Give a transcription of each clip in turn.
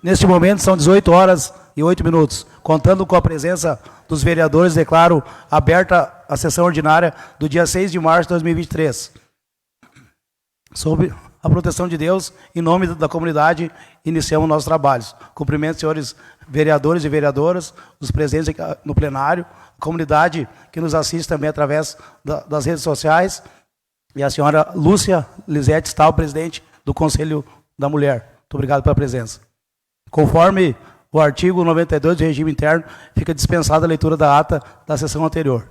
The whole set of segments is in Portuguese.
Neste momento são 18 horas e 8 minutos. Contando com a presença dos vereadores, declaro aberta a sessão ordinária do dia 6 de março de 2023. Sob a proteção de Deus, em nome da comunidade, iniciamos nossos trabalhos. Cumprimento, senhores vereadores e vereadoras, os presentes aqui no plenário, a comunidade que nos assiste também através das redes sociais, e a senhora Lúcia Lisete Stahl, presidente do Conselho da Mulher. Muito obrigado pela presença. Conforme o artigo 92 do regime interno, fica dispensada a leitura da ata da sessão anterior.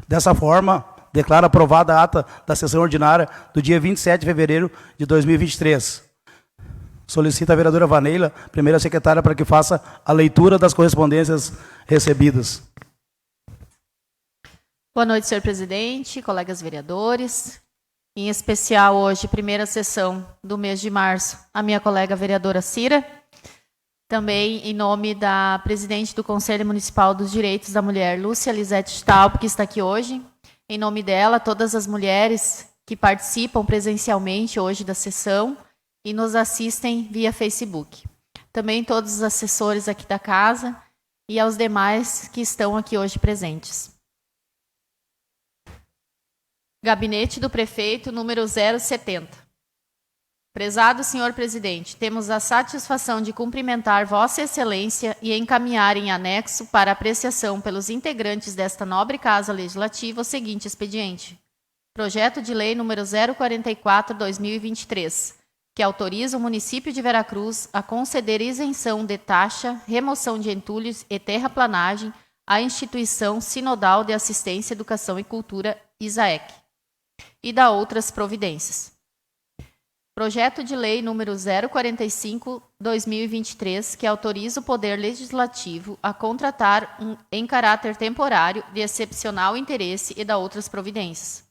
Dessa forma, declaro aprovada a ata da sessão ordinária do dia 27 de fevereiro de 2023. Solicito a vereadora Vaneila, primeira secretária, para que faça a leitura das correspondências recebidas. Boa noite, senhor presidente, colegas vereadores. Em especial, hoje, primeira sessão do mês de março, a minha colega vereadora Cira. Também em nome da presidente do Conselho Municipal dos Direitos da Mulher, Lúcia Lisete Stahl, que está aqui hoje. Em nome dela, todas as mulheres que participam presencialmente hoje da sessão e nos assistem via Facebook. Também todos os assessores aqui da casa e aos demais que estão aqui hoje presentes. Gabinete do Prefeito, número 070. Prezado senhor presidente, temos a satisfação de cumprimentar Vossa Excelência e encaminhar em anexo para apreciação pelos integrantes desta nobre Casa Legislativa o seguinte expediente. Projeto de Lei número 044/2023, que autoriza o município de Veracruz a conceder isenção de taxa, remoção de entulhos e terraplanagem à Instituição Sinodal de Assistência, Educação e Cultura, ISAEC, e da outras providências. Projeto de Lei número 045/2023, que autoriza o Poder Legislativo a contratar em caráter temporário de excepcional interesse e da outras providências.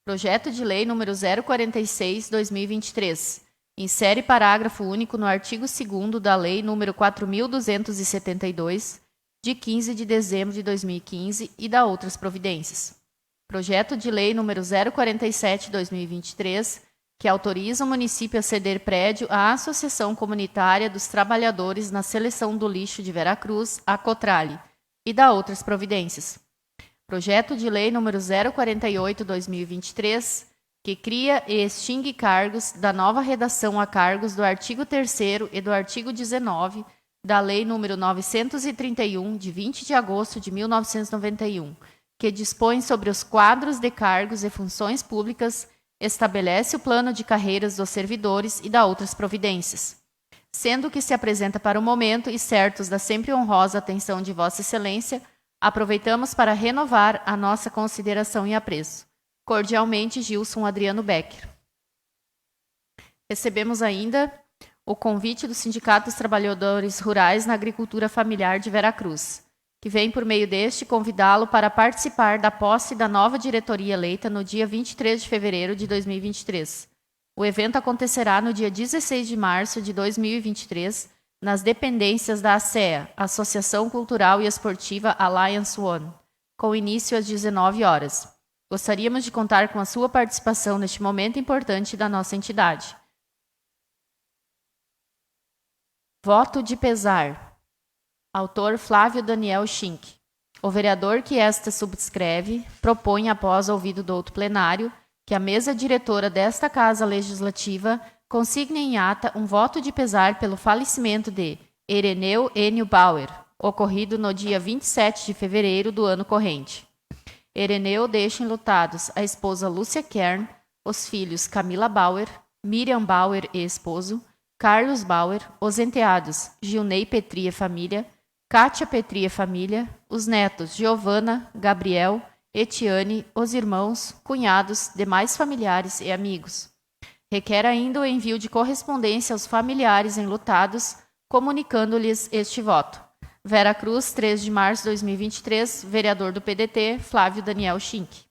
Projeto de Lei número 046/2023, insere parágrafo único no artigo 2º da Lei número 4.272, de 15 de dezembro de 2015 e da outras providências. Projeto de Lei número 047/2023, que autoriza o município a ceder prédio à Associação Comunitária dos Trabalhadores na Seleção do Lixo de Veracruz, a Cotrale, e da outras providências. Projeto de Lei número 048/2023, que cria e extingue cargos da nova redação a cargos do artigo 3º e do artigo 19 da Lei número 931, de 20 de agosto de 1991, que dispõe sobre os quadros de cargos e funções públicas, estabelece o plano de carreiras dos servidores e dá outras providências. Sendo que se apresenta para o momento e certos da sempre honrosa atenção de Vossa Excelência, aproveitamos para renovar a nossa consideração e apreço. Cordialmente, Gilson Adriano Becker. Recebemos ainda o convite do Sindicato dos Trabalhadores Rurais na Agricultura Familiar de Veracruz, que vem por meio deste convidá-lo para participar da posse da nova diretoria eleita no dia 23 de fevereiro de 2023. O evento acontecerá no dia 16 de março de 2023, nas dependências da ASEA, Associação Cultural e Esportiva Alliance One, com início às 19 horas. Gostaríamos de contar com a sua participação neste momento importante da nossa entidade. Voto de pesar. Autor Flávio Daniel Schink. O vereador que esta subscreve propõe, após ouvido do outro plenário, que a mesa diretora desta Casa Legislativa consigne em ata um voto de pesar pelo falecimento de Ereneu Enio Bauer, ocorrido no dia 27 de fevereiro do ano corrente. Ereneu deixa enlutados a esposa Lúcia Kern, os filhos Camila Bauer, Miriam Bauer e esposo, Carlos Bauer, os enteados Gilney Petri e família, Kátia Petri e família, os netos Giovana, Gabriel, Etiane, os irmãos, cunhados, demais familiares e amigos. Requer ainda o envio de correspondência aos familiares enlutados, comunicando-lhes este voto. Veracruz, 3 de março de 2023, vereador do PDT, Flávio Daniel Schink.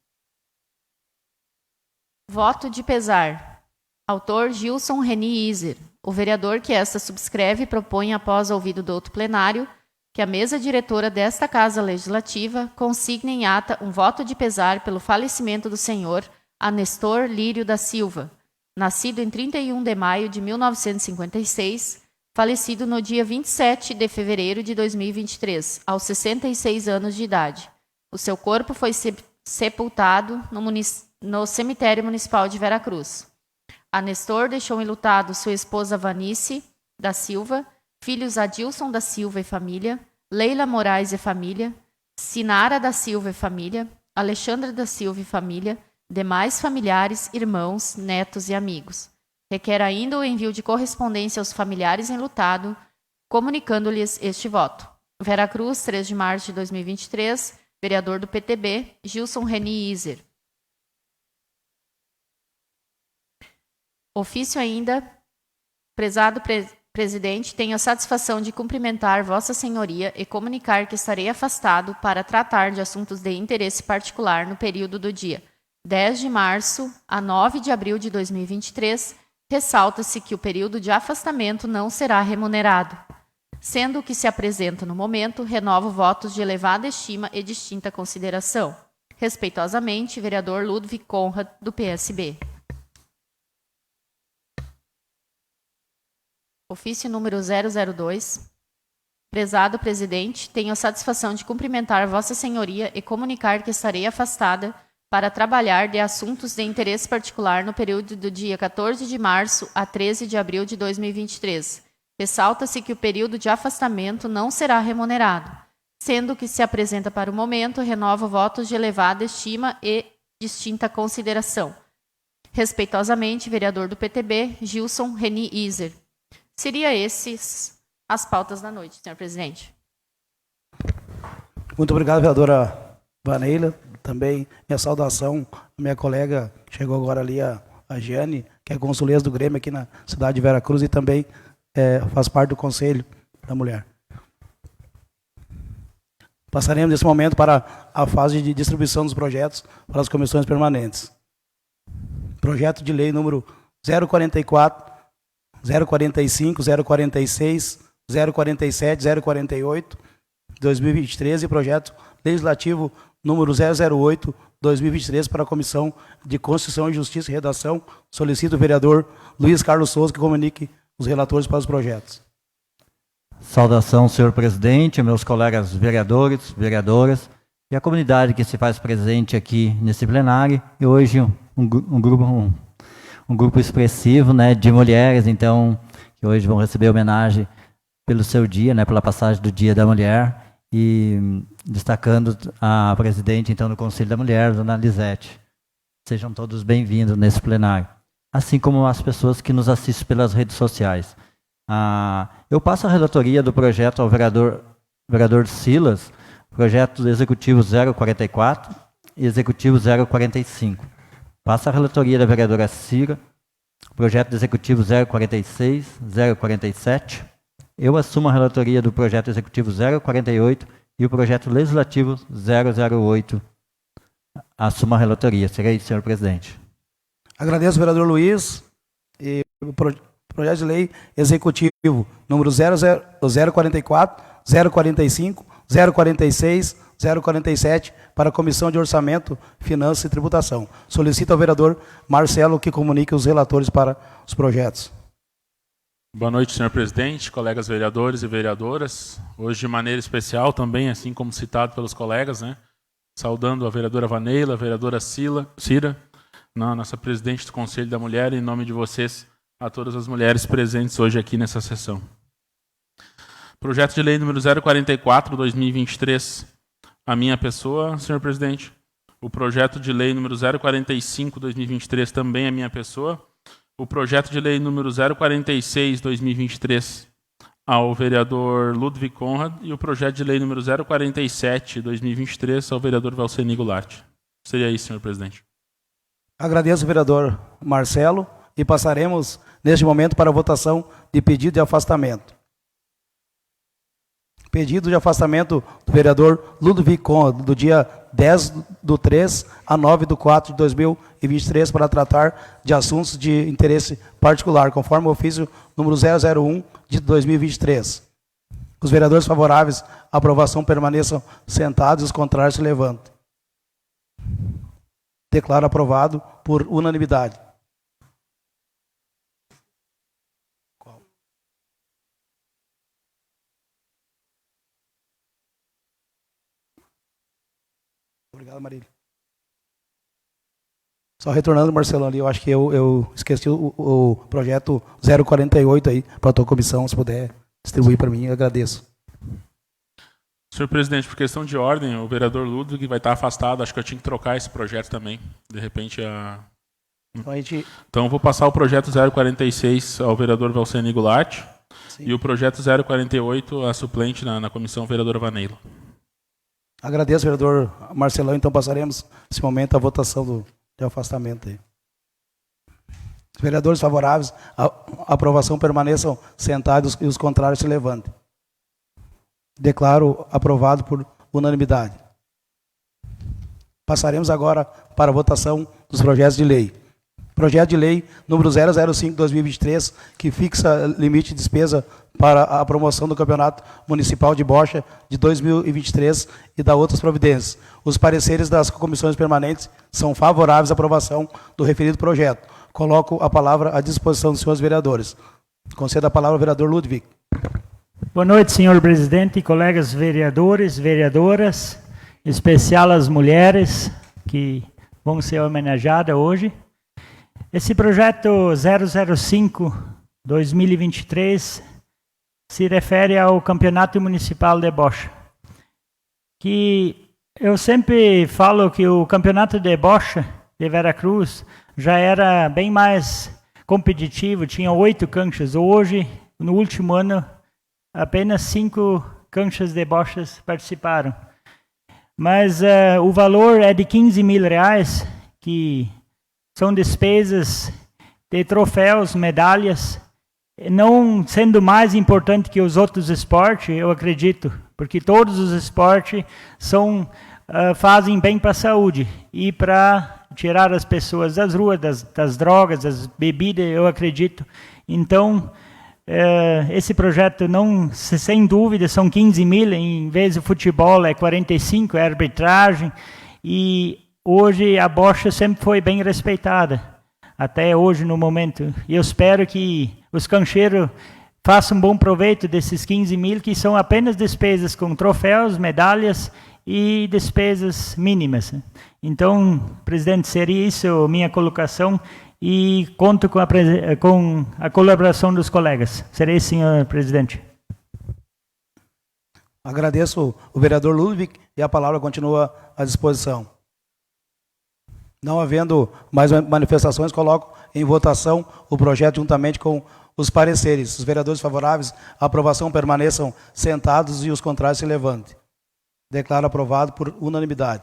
Voto de pesar. Autor Gilson Reni Iser. O vereador que esta subscreve propõe, após ouvido do outro plenário, que a mesa diretora desta Casa Legislativa consigne em ata um voto de pesar pelo falecimento do senhor Anestor Lírio da Silva, nascido em 31 de maio de 1956, falecido no dia 27 de fevereiro de 2023, aos 66 anos de idade. O seu corpo foi sepultado no cemitério municipal de Veracruz. A Nestor deixou enlutado sua esposa Vanice da Silva, filhos Adilson da Silva e família, Leila Moraes e família, Sinara da Silva e família, Alexandra da Silva e família, demais familiares, irmãos, netos e amigos. Requer ainda o envio de correspondência aos familiares enlutado, comunicando-lhes este voto. Veracruz, 3 de março de 2023, vereador do PTB, Gilson Reni Iser. Ofício ainda, prezado presidente, tenho a satisfação de cumprimentar Vossa Senhoria e comunicar que estarei afastado para tratar de assuntos de interesse particular no período do dia 10 de março a 9 de abril de 2023, ressalta-se que o período de afastamento não será remunerado. Sendo o que se apresenta no momento, renovo votos de elevada estima e distinta consideração. Respeitosamente, vereador Ludwig Conrad, do PSB. Ofício número 002. Prezado presidente, tenho a satisfação de cumprimentar Vossa Senhoria e comunicar que estarei afastada para trabalhar de assuntos de interesse particular no período do dia 14 de março a 13 de abril de 2023. Ressalta-se que o período de afastamento não será remunerado. Sendo que se apresenta para o momento, renovo votos de elevada estima e distinta consideração. Respeitosamente, vereador do PTB, Gilson Reni Iser. Seria esses as pautas da noite, senhor presidente. Muito obrigado, vereadora Vaneila. Também minha saudação à minha colega, chegou agora ali, a Giane, que é consuleza do Grêmio aqui na cidade de Veracruz e também faz parte do Conselho da Mulher. Passaremos nesse momento para a fase de distribuição dos projetos para as comissões permanentes. Projeto de lei número 044, 045, 046, 047, 048, 2023 e projeto legislativo número 008, 2023 para a Comissão de Constituição e Justiça e Redação. Solicito o vereador Luiz Carlos Souza que comunique os relatores para os projetos. Saudação, senhor presidente, meus colegas vereadores, vereadoras e a comunidade que se faz presente aqui nesse plenário. E hoje um grupo expressivo, né, de mulheres, então, que hoje vão receber homenagem pelo seu dia, né, pela passagem do Dia da Mulher, e destacando a presidente, então, do Conselho da Mulher, dona Lisete. Sejam todos bem-vindos nesse plenário, assim como as pessoas que nos assistem pelas redes sociais. Eu passo a relatoria do projeto ao vereador Silas, projeto executivo 044 e executivo 045. Passa a relatoria da vereadora Cira, projeto executivo 046, 047. Eu assumo a relatoria do projeto executivo 048 e o projeto legislativo 008. Assumo a relatoria. Será isso, senhor presidente. Agradeço, vereador Luiz. E o projeto de lei executivo número 044, 045, 046, 047 para a Comissão de Orçamento, Finanças e Tributação. Solicito ao vereador Marcelo que comunique os relatores para os projetos. Boa noite, senhor presidente, colegas vereadores e vereadoras. Hoje, de maneira especial, também, assim como citado pelos colegas, né, saudando a vereadora Vaneila, a vereadora Cira, nossa presidente do Conselho da Mulher, em nome de vocês, a todas as mulheres presentes hoje aqui nessa sessão. Projeto de lei número 044, 2023, a minha pessoa, senhor presidente. O projeto de lei número 045, 2023, também a minha pessoa. O projeto de lei número 046, 2023, ao vereador Ludwig Conrad. E o projeto de lei número 047, 2023, ao vereador Valceni Goulart. Seria isso, senhor presidente. Agradeço, vereador Marcelo, e passaremos, neste momento, para a votação de pedido de afastamento. Pedido de afastamento do vereador Ludwig Conrad, do dia 10/3 a 9/4 de 2023, para tratar de assuntos de interesse particular, conforme o ofício número 001 de 2023. Os vereadores favoráveis à aprovação permaneçam sentados e os contrários se levantem. Declaro aprovado por unanimidade. Obrigado, Marília. Só retornando, Marcelão, ali, eu acho que eu esqueci o projeto 048 aí, para a tua comissão, se puder distribuir para mim, eu agradeço. Senhor presidente, por questão de ordem, o vereador Ludwig vai estar afastado, acho que eu tinha que trocar esse projeto também, de repente Então eu vou passar o projeto 046 ao vereador Valceni Goulart. Sim. E o projeto 048 a suplente na comissão, vereadora Vaneila. Agradeço, vereador Marcelão, então passaremos nesse momento a votação de afastamento aí. Os vereadores favoráveis à aprovação permaneçam sentados e os contrários se levantem. Declaro aprovado por unanimidade. Passaremos agora para a votação dos projetos de lei. Projeto de lei número 005/2023, que fixa limite de despesa para a promoção do Campeonato Municipal de Bocha de 2023 e da outras providências. Os pareceres das comissões permanentes são favoráveis à aprovação do referido projeto. Coloco a palavra à disposição dos senhores vereadores. Concedo a palavra ao vereador Ludwig. Boa noite, senhor presidente, colegas vereadores, vereadoras, em especial as mulheres que vão ser homenageadas hoje. Esse projeto 005/2023 se refere ao Campeonato Municipal de Bocha. Que eu sempre falo que o Campeonato de Bocha de Veracruz já era bem mais competitivo, tinha 8 canchas. Hoje, no último ano, apenas 5 canchas de bochas participaram. Mas o valor é de R$15 mil, que são despesas de troféus, medalhas, não sendo mais importante que os outros esportes, eu acredito, porque todos os esportes fazem bem para a saúde e para tirar as pessoas das ruas, das drogas, das bebidas, eu acredito. Então, esse projeto, não, sem dúvida, são 15 mil, em vez de futebol é 45, é arbitragem, e hoje a bocha sempre foi bem respeitada, até hoje no momento. E eu espero que os cancheiros façam bom proveito desses 15 mil, que são apenas despesas com troféus, medalhas e despesas mínimas. Então, presidente, seria isso a minha colocação e conto com a colaboração dos colegas. Seria isso, senhor presidente. Agradeço o vereador Ludwig e a palavra continua à disposição. Não havendo mais manifestações, coloco em votação o projeto juntamente com os pareceres. Os vereadores favoráveis à aprovação permaneçam sentados e os contrários se levantem. Declaro aprovado por unanimidade.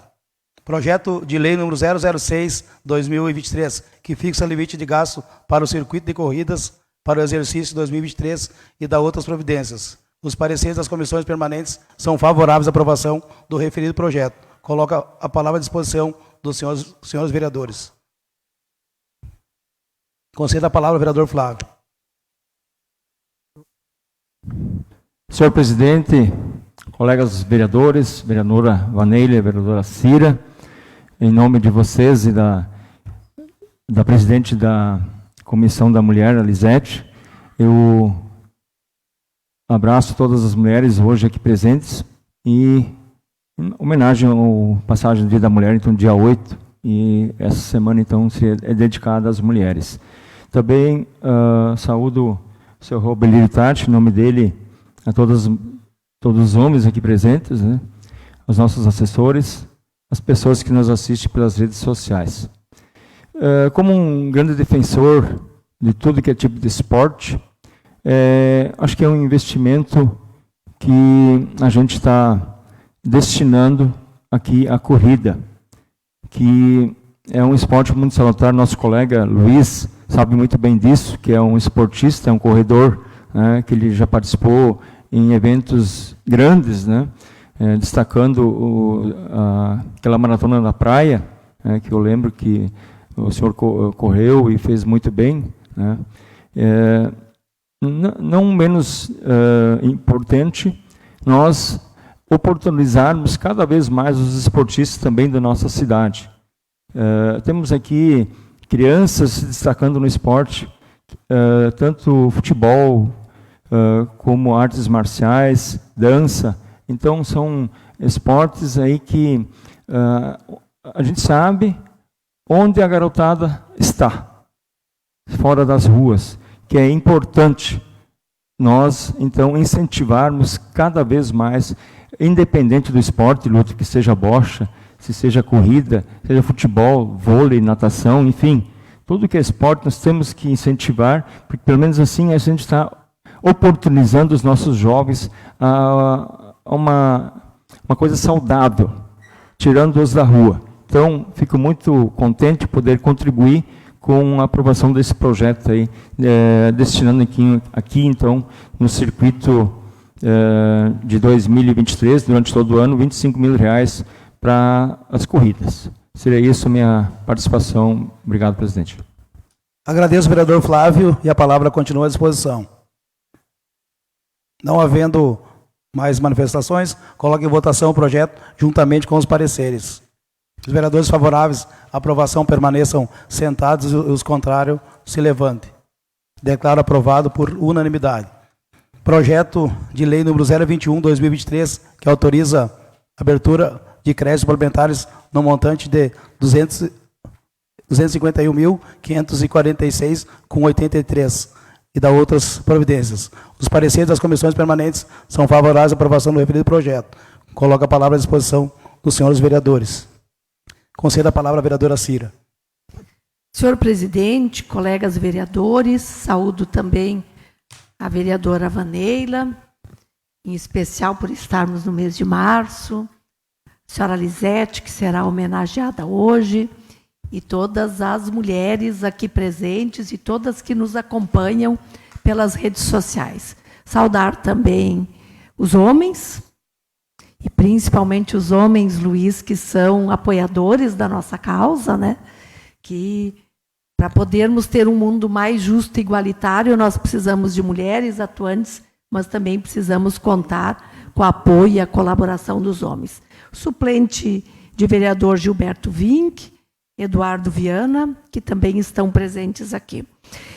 Projeto de lei número 006/2023, que fixa limite de gasto para o circuito de corridas para o exercício 2023 e da outras providências. Os pareceres das comissões permanentes são favoráveis à aprovação do referido projeto. Coloco a palavra à disposição dos senhores vereadores. Concedo a palavra ao vereador Flávio. Senhor presidente, colegas vereadores, vereadora Vaneila e vereadora Cira, em nome de vocês e da presidente da Comissão da Mulher, a Lisete, eu abraço todas as mulheres hoje aqui presentes e em homenagem ao passagem do Dia da Mulher, então dia 8, e essa semana então é dedicada às mulheres. Também saúdo o senhor Robelio Tati, em nome dele, a todos os homens aqui presentes, né? Os nossos assessores, as pessoas que nos assistem pelas redes sociais. Como um grande defensor de tudo que é tipo de esporte, acho que é um investimento que a gente está destinando aqui à corrida, que é um esporte muito salutar. Nosso colega Luiz sabe muito bem disso, que é um esportista, é um corredor, né, que ele já participou em eventos grandes, né, destacando aquela maratona na praia, que eu lembro que o senhor correu e fez muito bem, né. Não menos importante, nós oportunizarmos cada vez mais os esportistas também da nossa cidade. Temos aqui crianças se destacando no esporte, tanto futebol como artes marciais, dança. Então são esportes aí que a gente sabe onde a garotada está, fora das ruas, que é importante nós, então, incentivarmos cada vez mais, independente do esporte, luta, que seja bocha, se seja corrida, seja futebol, vôlei, natação, enfim, tudo que é esporte nós temos que incentivar, porque pelo menos assim a gente está oportunizando os nossos jovens a uma coisa saudável, tirando-os da rua. Então, fico muito contente de poder contribuir com a aprovação desse projeto aí, destinando aqui, então, no circuito de 2023, durante todo o ano, R$25 mil para as corridas. Seria isso a minha participação. Obrigado, presidente. Agradeço, vereador Flávio, e a palavra continua à disposição. Não havendo mais manifestações, coloco em votação o projeto juntamente com os pareceres. Os vereadores favoráveis à aprovação permaneçam sentados e os contrários se levantem. Declaro aprovado por unanimidade. Projeto de lei número 021/2023, que autoriza a abertura de créditos suplementares no montante de R$ 251.546,83 e da outras providências. Os pareceres das comissões permanentes são favoráveis à aprovação do referido projeto. Coloco a palavra à disposição dos senhores vereadores. Conceda a palavra à vereadora Cira. Senhor presidente, colegas vereadores, saúdo também a vereadora Vaneila, em especial por estarmos no mês de março, a senhora Lisete, que será homenageada hoje, e todas as mulheres aqui presentes e todas que nos acompanham pelas redes sociais. Saudar também os homens, e principalmente os homens, Luiz, que são apoiadores da nossa causa, né? Que para podermos ter um mundo mais justo e igualitário, nós precisamos de mulheres atuantes, mas também precisamos contar com o apoio e a colaboração dos homens. Suplente de vereador Gilberto Vinck, Eduardo Viana, que também estão presentes aqui.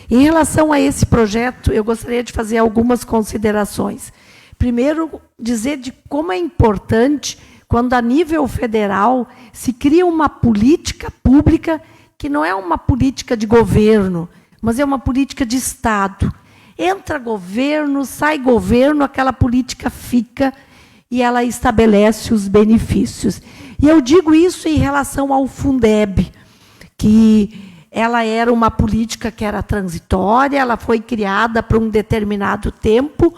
Em relação a esse projeto, eu gostaria de fazer algumas considerações. Primeiro, dizer de como é importante, quando a nível federal se cria uma política pública que não é uma política de governo, mas é uma política de Estado. Entra governo, sai governo, aquela política fica e ela estabelece os benefícios. E eu digo isso em relação ao Fundeb, que ela era uma política que era transitória, ela foi criada para um determinado tempo,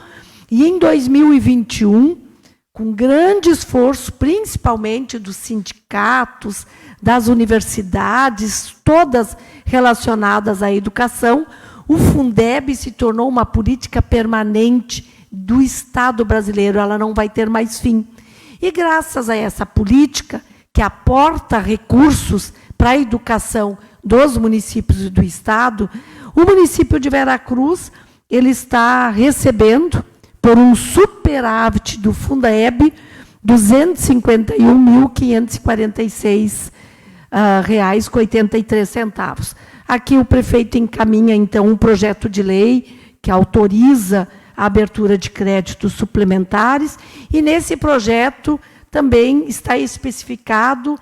e em 2021, com grande esforço, principalmente dos sindicatos, das universidades, todas relacionadas à educação, o Fundeb se tornou uma política permanente do Estado brasileiro, ela não vai ter mais fim. E graças a essa política, que aporta recursos para a educação dos municípios e do Estado, o município de Veracruz ele está recebendo, por um superávit do Fundeb, R$ 251.546,83. Aqui o prefeito encaminha, então, um projeto de lei que autoriza a abertura de créditos suplementares, e nesse projeto também está especificado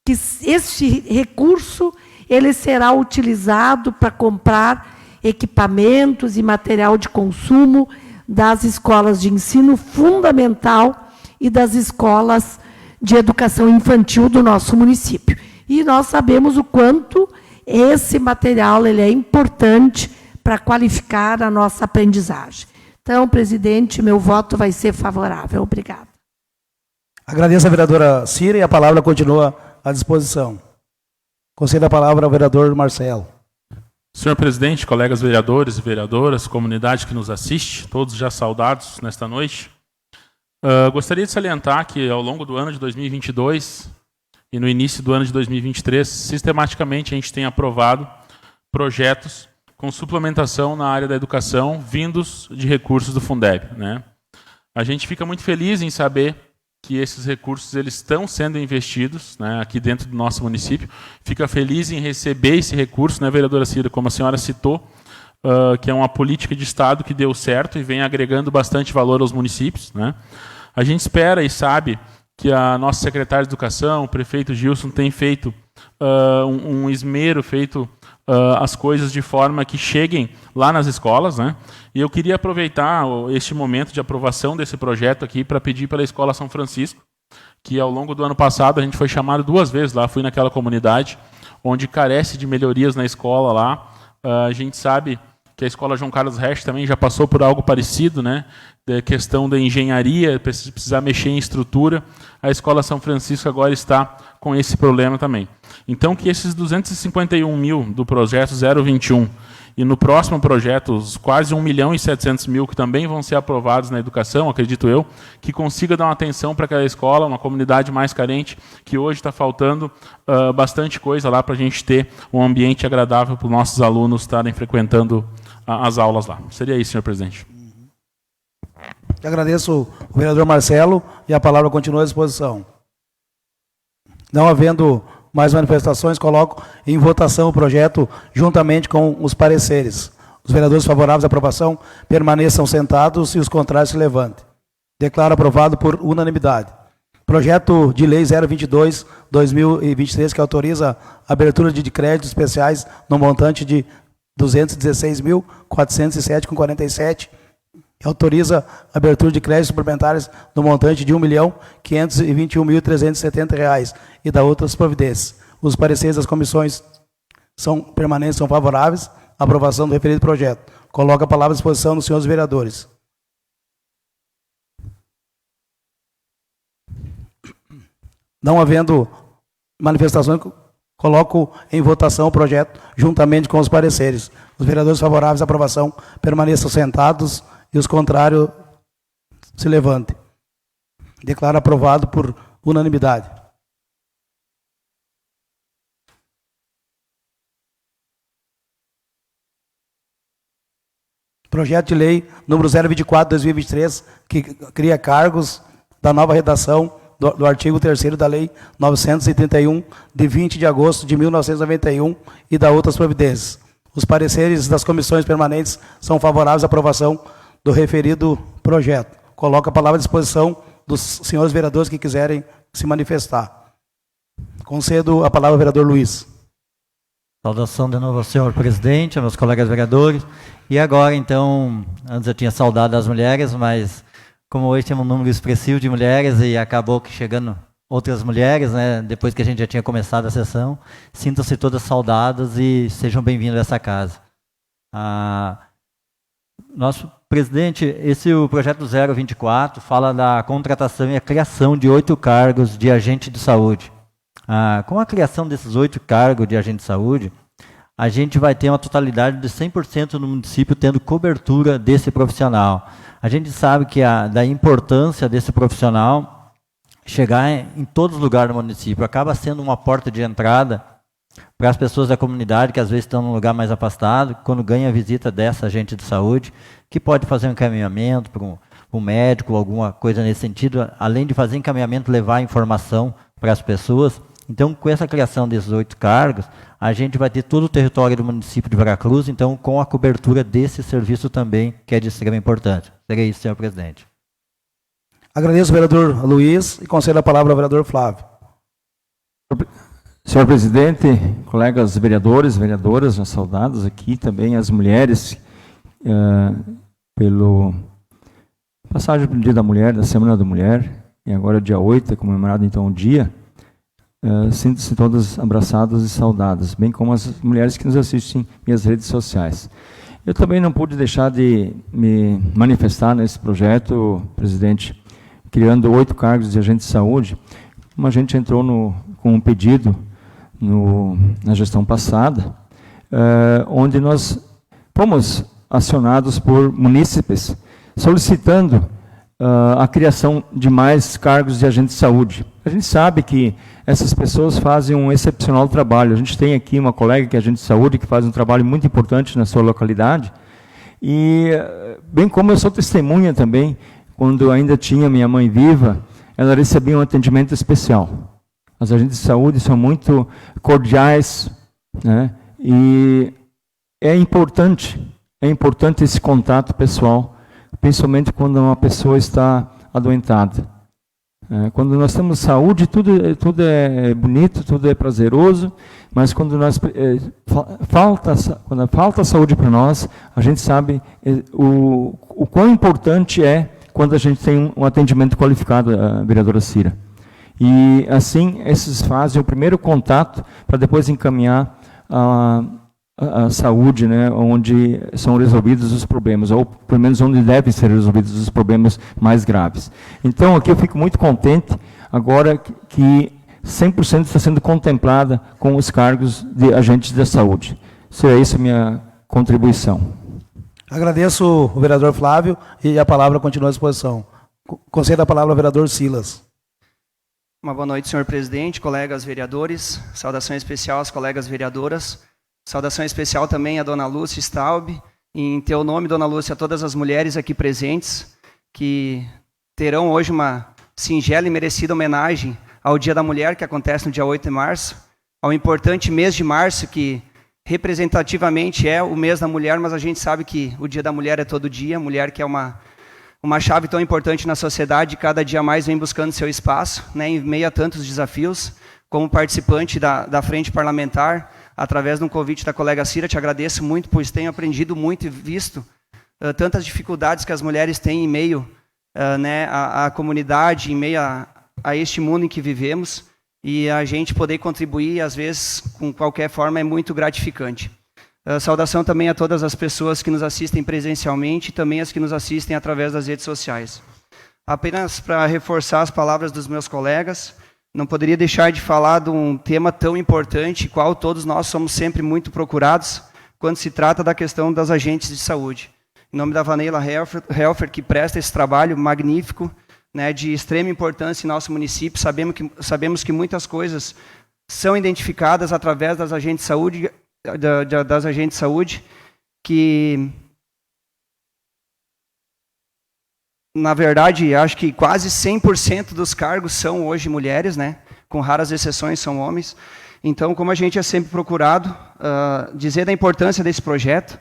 que esse recurso ele será utilizado para comprar equipamentos e material de consumo das escolas de ensino fundamental e das escolas de educação infantil do nosso município. E nós sabemos o quanto esse material ele é importante para qualificar a nossa aprendizagem. Então, presidente, meu voto vai ser favorável. Obrigada. Agradeço a vereadora Cira e a palavra continua à disposição. Concedo a palavra ao vereador Marcelo. Senhor presidente, colegas vereadores e vereadoras, comunidade que nos assiste, todos já saudados nesta noite, gostaria de salientar que ao longo do ano de 2022 e no início do ano de 2023, sistematicamente a gente tem aprovado projetos com suplementação na área da educação vindos de recursos do Fundeb, né? A gente fica muito feliz em saber que esses recursos eles estão sendo investidos, né, aqui dentro do nosso município. Fica feliz em receber esse recurso, né, vereadora Cira, como a senhora citou, que é uma política de Estado que deu certo e vem agregando bastante valor aos municípios, né? A gente espera e sabe que a nossa secretária de Educação, o prefeito Gilson, tem feito um esmero, feito as coisas de forma que cheguem lá nas escolas, né? E eu queria aproveitar este momento de aprovação desse projeto aqui para pedir pela Escola São Francisco, que ao longo do ano passado a gente foi chamado 2 vezes lá, fui naquela comunidade, onde carece de melhorias na escola lá. A gente sabe que a Escola João Carlos Resch também já passou por algo parecido, né? Da questão da engenharia, precisar mexer em estrutura. A Escola São Francisco agora está com esse problema também. Então, que esses 251 mil do projeto 021 e no próximo projeto, os quase 1.700.000 que também vão ser aprovados na educação, acredito eu, que consiga dar uma atenção para aquela escola, uma comunidade mais carente, que hoje está faltando bastante coisa lá para a gente ter um ambiente agradável para os nossos alunos estarem frequentando as aulas lá. Seria isso, senhor presidente. Eu agradeço o vereador Marcelo e a palavra continua à disposição. Não havendo mais manifestações, coloco em votação o projeto juntamente com os pareceres. Os vereadores favoráveis à aprovação permaneçam sentados e os contrários se levantem. Declaro aprovado por unanimidade. Projeto de Lei 022/2023, que autoriza a abertura de créditos especiais no montante de 216.407,47, autoriza a abertura de créditos suplementares no montante de R$ 1.521.370 e da outras providências. Os pareceres das comissões permanentes são favoráveis à aprovação do referido projeto. Coloco a palavra à disposição dos senhores vereadores. Não havendo manifestações, coloco em votação o projeto juntamente com os pareceres. Os vereadores favoráveis à aprovação permaneçam sentados e os contrários se levantem. Declaro aprovado por unanimidade. Projeto de Lei número 024/2023, que cria cargos da nova redação do artigo 3º da Lei 931, de 20 de agosto de 1991, e da outras providências. Os pareceres das comissões permanentes são favoráveis à aprovação do referido projeto. Coloco a palavra à disposição dos senhores vereadores que quiserem se manifestar. Concedo a palavra ao vereador Luiz. Saudação de novo ao senhor presidente, aos meus colegas vereadores. E agora, então, antes eu tinha saudado as mulheres, mas como hoje temos um número expressivo de mulheres e acabou que chegando outras mulheres, né, depois que a gente já tinha começado a sessão, sintam-se todas saudadas e sejam bem-vindos a essa casa. Nosso presidente, o projeto 024 fala da contratação e a criação de 8 cargos de agente de saúde. Com a criação desses 8 cargos de agente de saúde, a gente vai ter uma totalidade de 100% no município tendo cobertura desse profissional. A gente sabe que da importância desse profissional chegar em todos os lugares do município. Acaba sendo uma porta de entrada para as pessoas da comunidade que às vezes estão num lugar mais afastado, quando ganha a visita dessa agente de saúde, que pode fazer um encaminhamento para um médico, alguma coisa nesse sentido, além de fazer encaminhamento, levar informação para as pessoas. Então, com essa criação desses 8 cargos, a gente vai ter todo o território do município de Veracruz, então, com a cobertura desse serviço também, que é de extrema importância. Seria isso, senhor presidente. Agradeço ao vereador Luiz e concedo a palavra ao vereador Flávio. Senhor presidente, colegas vereadores, vereadoras, já saudados aqui, também as mulheres, pelo passagem do Dia da Mulher, da Semana da Mulher, e agora dia 8 é comemorado então o dia. Sinto-se todas abraçadas e saudadas, bem como as mulheres que nos assistem nas redes sociais. Eu também não pude deixar de me manifestar nesse projeto, presidente, criando 8 cargos de agente de saúde. Como a gente entrou com um pedido na gestão passada, onde nós fomos acionados por munícipes solicitando a criação de mais cargos de agente de saúde. A gente sabe que essas pessoas fazem um excepcional trabalho. A gente tem aqui uma colega que é agente de saúde, que faz um trabalho muito importante na sua localidade. E, bem como eu sou testemunha também, quando ainda tinha minha mãe viva, ela recebia um atendimento especial. As agentes de saúde são muito cordiais, né? E é importante esse contato pessoal, principalmente quando uma pessoa está adoentada. Quando nós temos saúde, tudo é bonito, tudo é prazeroso, mas quando quando falta saúde para nós, a gente sabe o quão importante é quando a gente tem um atendimento qualificado, a vereadora Cira. E assim, esses fazem o primeiro contato para depois encaminhar a saúde, né, onde são resolvidos os problemas, ou pelo menos onde devem ser resolvidos os problemas mais graves. Então, aqui eu fico muito contente agora que 100% está sendo contemplada com os cargos de agentes da saúde. Será isso a minha contribuição. Agradeço o vereador Flávio e a palavra continua à disposição. Concedo a palavra ao vereador Silas. Uma boa noite, senhor presidente, colegas vereadores. Saudação especial às colegas vereadoras. Saudação especial também à dona Lúcia Staub. Em teu nome, dona Lúcia, a todas as mulheres aqui presentes que terão hoje uma singela e merecida homenagem ao Dia da Mulher, que acontece no dia 8 de março, ao importante mês de março, que representativamente é o mês da mulher, mas a gente sabe que o Dia da Mulher é todo dia, mulher que é uma chave tão importante na sociedade, cada dia mais vem buscando seu espaço, né, em meio a tantos desafios. Como participante da frente parlamentar, através de um convite da colega Cira, te agradeço muito, pois tenho aprendido muito e visto tantas dificuldades que as mulheres têm em meio né, à comunidade, em meio a este mundo em que vivemos, e a gente poder contribuir, às vezes, com qualquer forma, é muito gratificante. Saudação também a todas as pessoas que nos assistem presencialmente e também as que nos assistem através das redes sociais. Apenas para reforçar as palavras dos meus colegas, não poderia deixar de falar de um tema tão importante, qual todos nós somos sempre muito procurados, quando se trata da questão das agentes de saúde. Em nome da Vanella Helfer, que presta esse trabalho magnífico, né, de extrema importância em nosso município, sabemos que muitas coisas são identificadas através das agentes de saúde, das agentes de saúde, que, na verdade, acho que quase 100% dos cargos são hoje mulheres, né? Com raras exceções são homens. Então, como a gente é sempre procurado, dizer da importância desse projeto,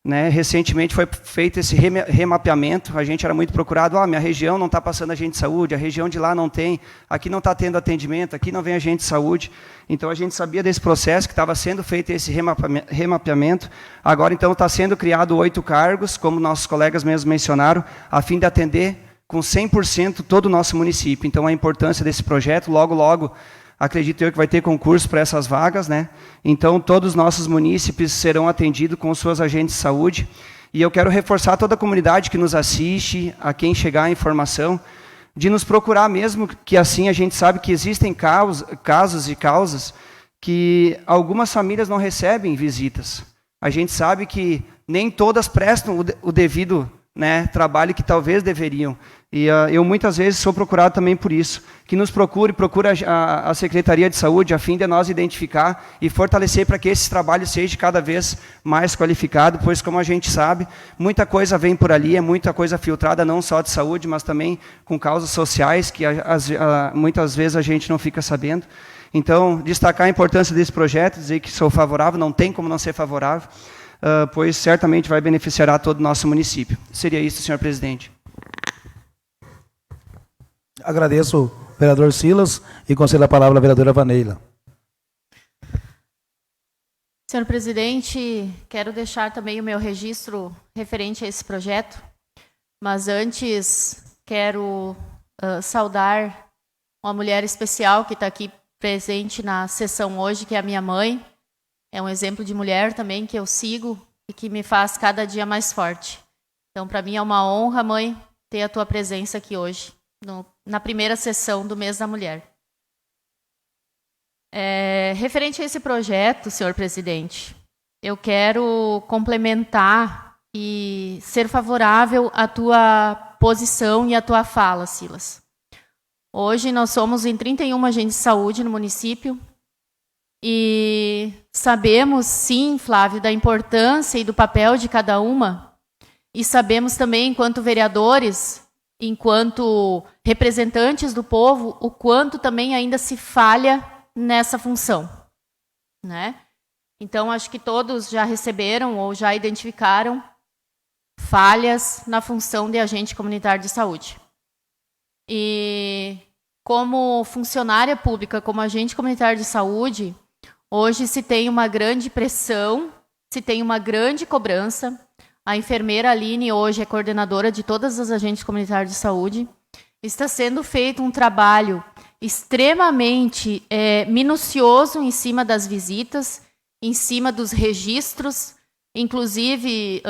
né? Recentemente foi feito esse remapeamento, a gente era muito procurado, minha região não está passando agente de saúde, a região de lá não tem, aqui não está tendo atendimento, aqui não vem agente de saúde. Então a gente sabia desse processo, que estava sendo feito esse remapeamento, agora então está sendo criado 8 cargos, como nossos colegas mesmo mencionaram, a fim de atender com 100% todo o nosso município. Então a importância desse projeto, logo, acredito eu que vai ter concurso para essas vagas, né? Então, todos os nossos munícipes serão atendidos com suas agentes de saúde. E eu quero reforçar toda a comunidade que nos assiste, a quem chegar a informação, de nos procurar mesmo, que assim a gente sabe que existem casos e causas que algumas famílias não recebem visitas. A gente sabe que nem todas prestam o devido, né, trabalho que talvez deveriam. E eu muitas vezes sou procurado também por isso, que nos procure a Secretaria de Saúde, a fim de nós identificar e fortalecer para que esse trabalho seja cada vez mais qualificado, pois, como a gente sabe, muita coisa vem por ali, é muita coisa filtrada, não só de saúde, mas também com causas sociais, que muitas vezes a gente não fica sabendo. Então, destacar a importância desse projeto, dizer que sou favorável, não tem como não ser favorável, pois certamente vai beneficiar a todo o nosso município. Seria isso, senhor presidente. Agradeço o vereador Silas e concedo a palavra à vereadora Vanella. Senhor presidente, quero deixar também o meu registro referente a esse projeto, mas antes quero saudar uma mulher especial que está aqui presente na sessão hoje, que é a minha mãe. É um exemplo de mulher também que eu sigo e que me faz cada dia mais forte. Então, para mim é uma honra, mãe, ter a tua presença aqui hoje, na primeira sessão do Mês da Mulher. Referente a esse projeto, senhor presidente, eu quero complementar e ser favorável à tua posição e à tua fala, Silas. Hoje nós somos em 31 agentes de saúde no município e sabemos, sim, Flávio, da importância e do papel de cada uma, e sabemos também, enquanto vereadores, enquanto representantes do povo, o quanto também ainda se falha nessa função, né? Então, acho que todos já receberam ou já identificaram falhas na função de agente comunitário de saúde. E como funcionária pública, como agente comunitário de saúde, hoje se tem uma grande pressão, se tem uma grande cobrança. A enfermeira Aline hoje é coordenadora de todas as agentes comunitários de saúde. Está sendo feito um trabalho extremamente minucioso em cima das visitas, em cima dos registros. Inclusive,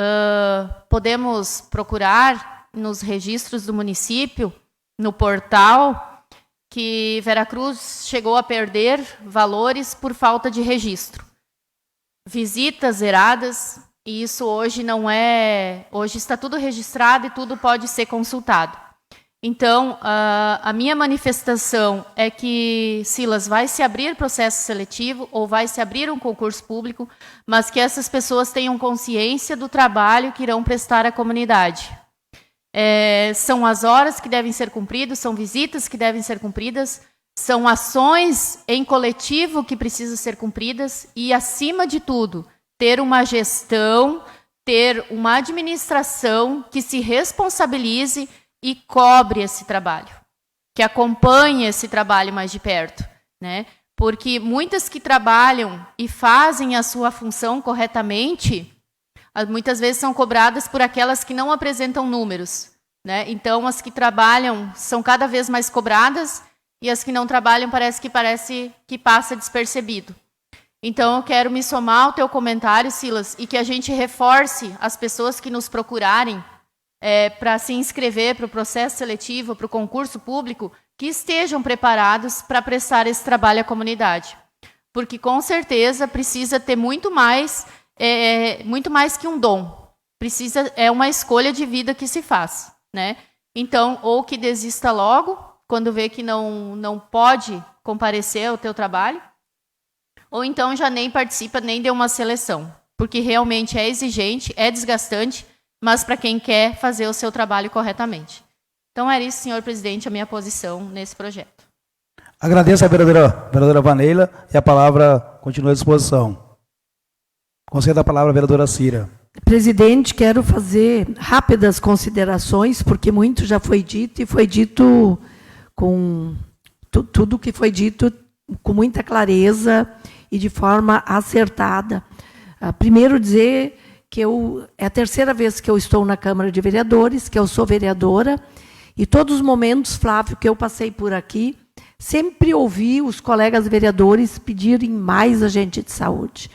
podemos procurar nos registros do município, no portal, que Veracruz chegou a perder valores por falta de registro. Visitas zeradas, e isso hoje não é... Hoje está tudo registrado e tudo pode ser consultado. Então, a minha manifestação é que, Silas, vai se abrir processo seletivo ou vai se abrir um concurso público, mas que essas pessoas tenham consciência do trabalho que irão prestar à comunidade. São as horas que devem ser cumpridas, são visitas que devem ser cumpridas, são ações em coletivo que precisam ser cumpridas e, acima de tudo, ter uma gestão, ter uma administração que se responsabilize e cobre esse trabalho, que acompanhe esse trabalho mais de perto, né? Porque muitas que trabalham e fazem a sua função corretamente, muitas vezes são cobradas por aquelas que não apresentam números, né? Então, as que trabalham são cada vez mais cobradas e as que não trabalham parece que passa despercebido. Então, eu quero me somar ao teu comentário, Silas, e que a gente reforce as pessoas que nos procurarem para se inscrever para o processo seletivo, para o concurso público, que estejam preparados para prestar esse trabalho à comunidade. Porque, com certeza, precisa ter muito mais que um dom. É uma escolha de vida que se faz, né? Então, ou que desista logo, quando vê que não pode comparecer ao teu trabalho, ou então já nem participa, nem deu uma seleção. Porque realmente é exigente, é desgastante, mas para quem quer fazer o seu trabalho corretamente. Então, era isso, senhor presidente, a minha posição nesse projeto. Agradeço a vereadora Vaneila e a palavra continua à disposição. Concedo a palavra à vereadora Cira. Presidente, quero fazer rápidas considerações, porque muito já foi dito, e foi dito com tudo que foi dito com muita clareza e de forma acertada. Primeiro dizer que é a terceira vez que eu estou na Câmara de Vereadores, que eu sou vereadora, e todos os momentos, Flávio, que eu passei por aqui, sempre ouvi os colegas vereadores pedirem mais agente de saúde.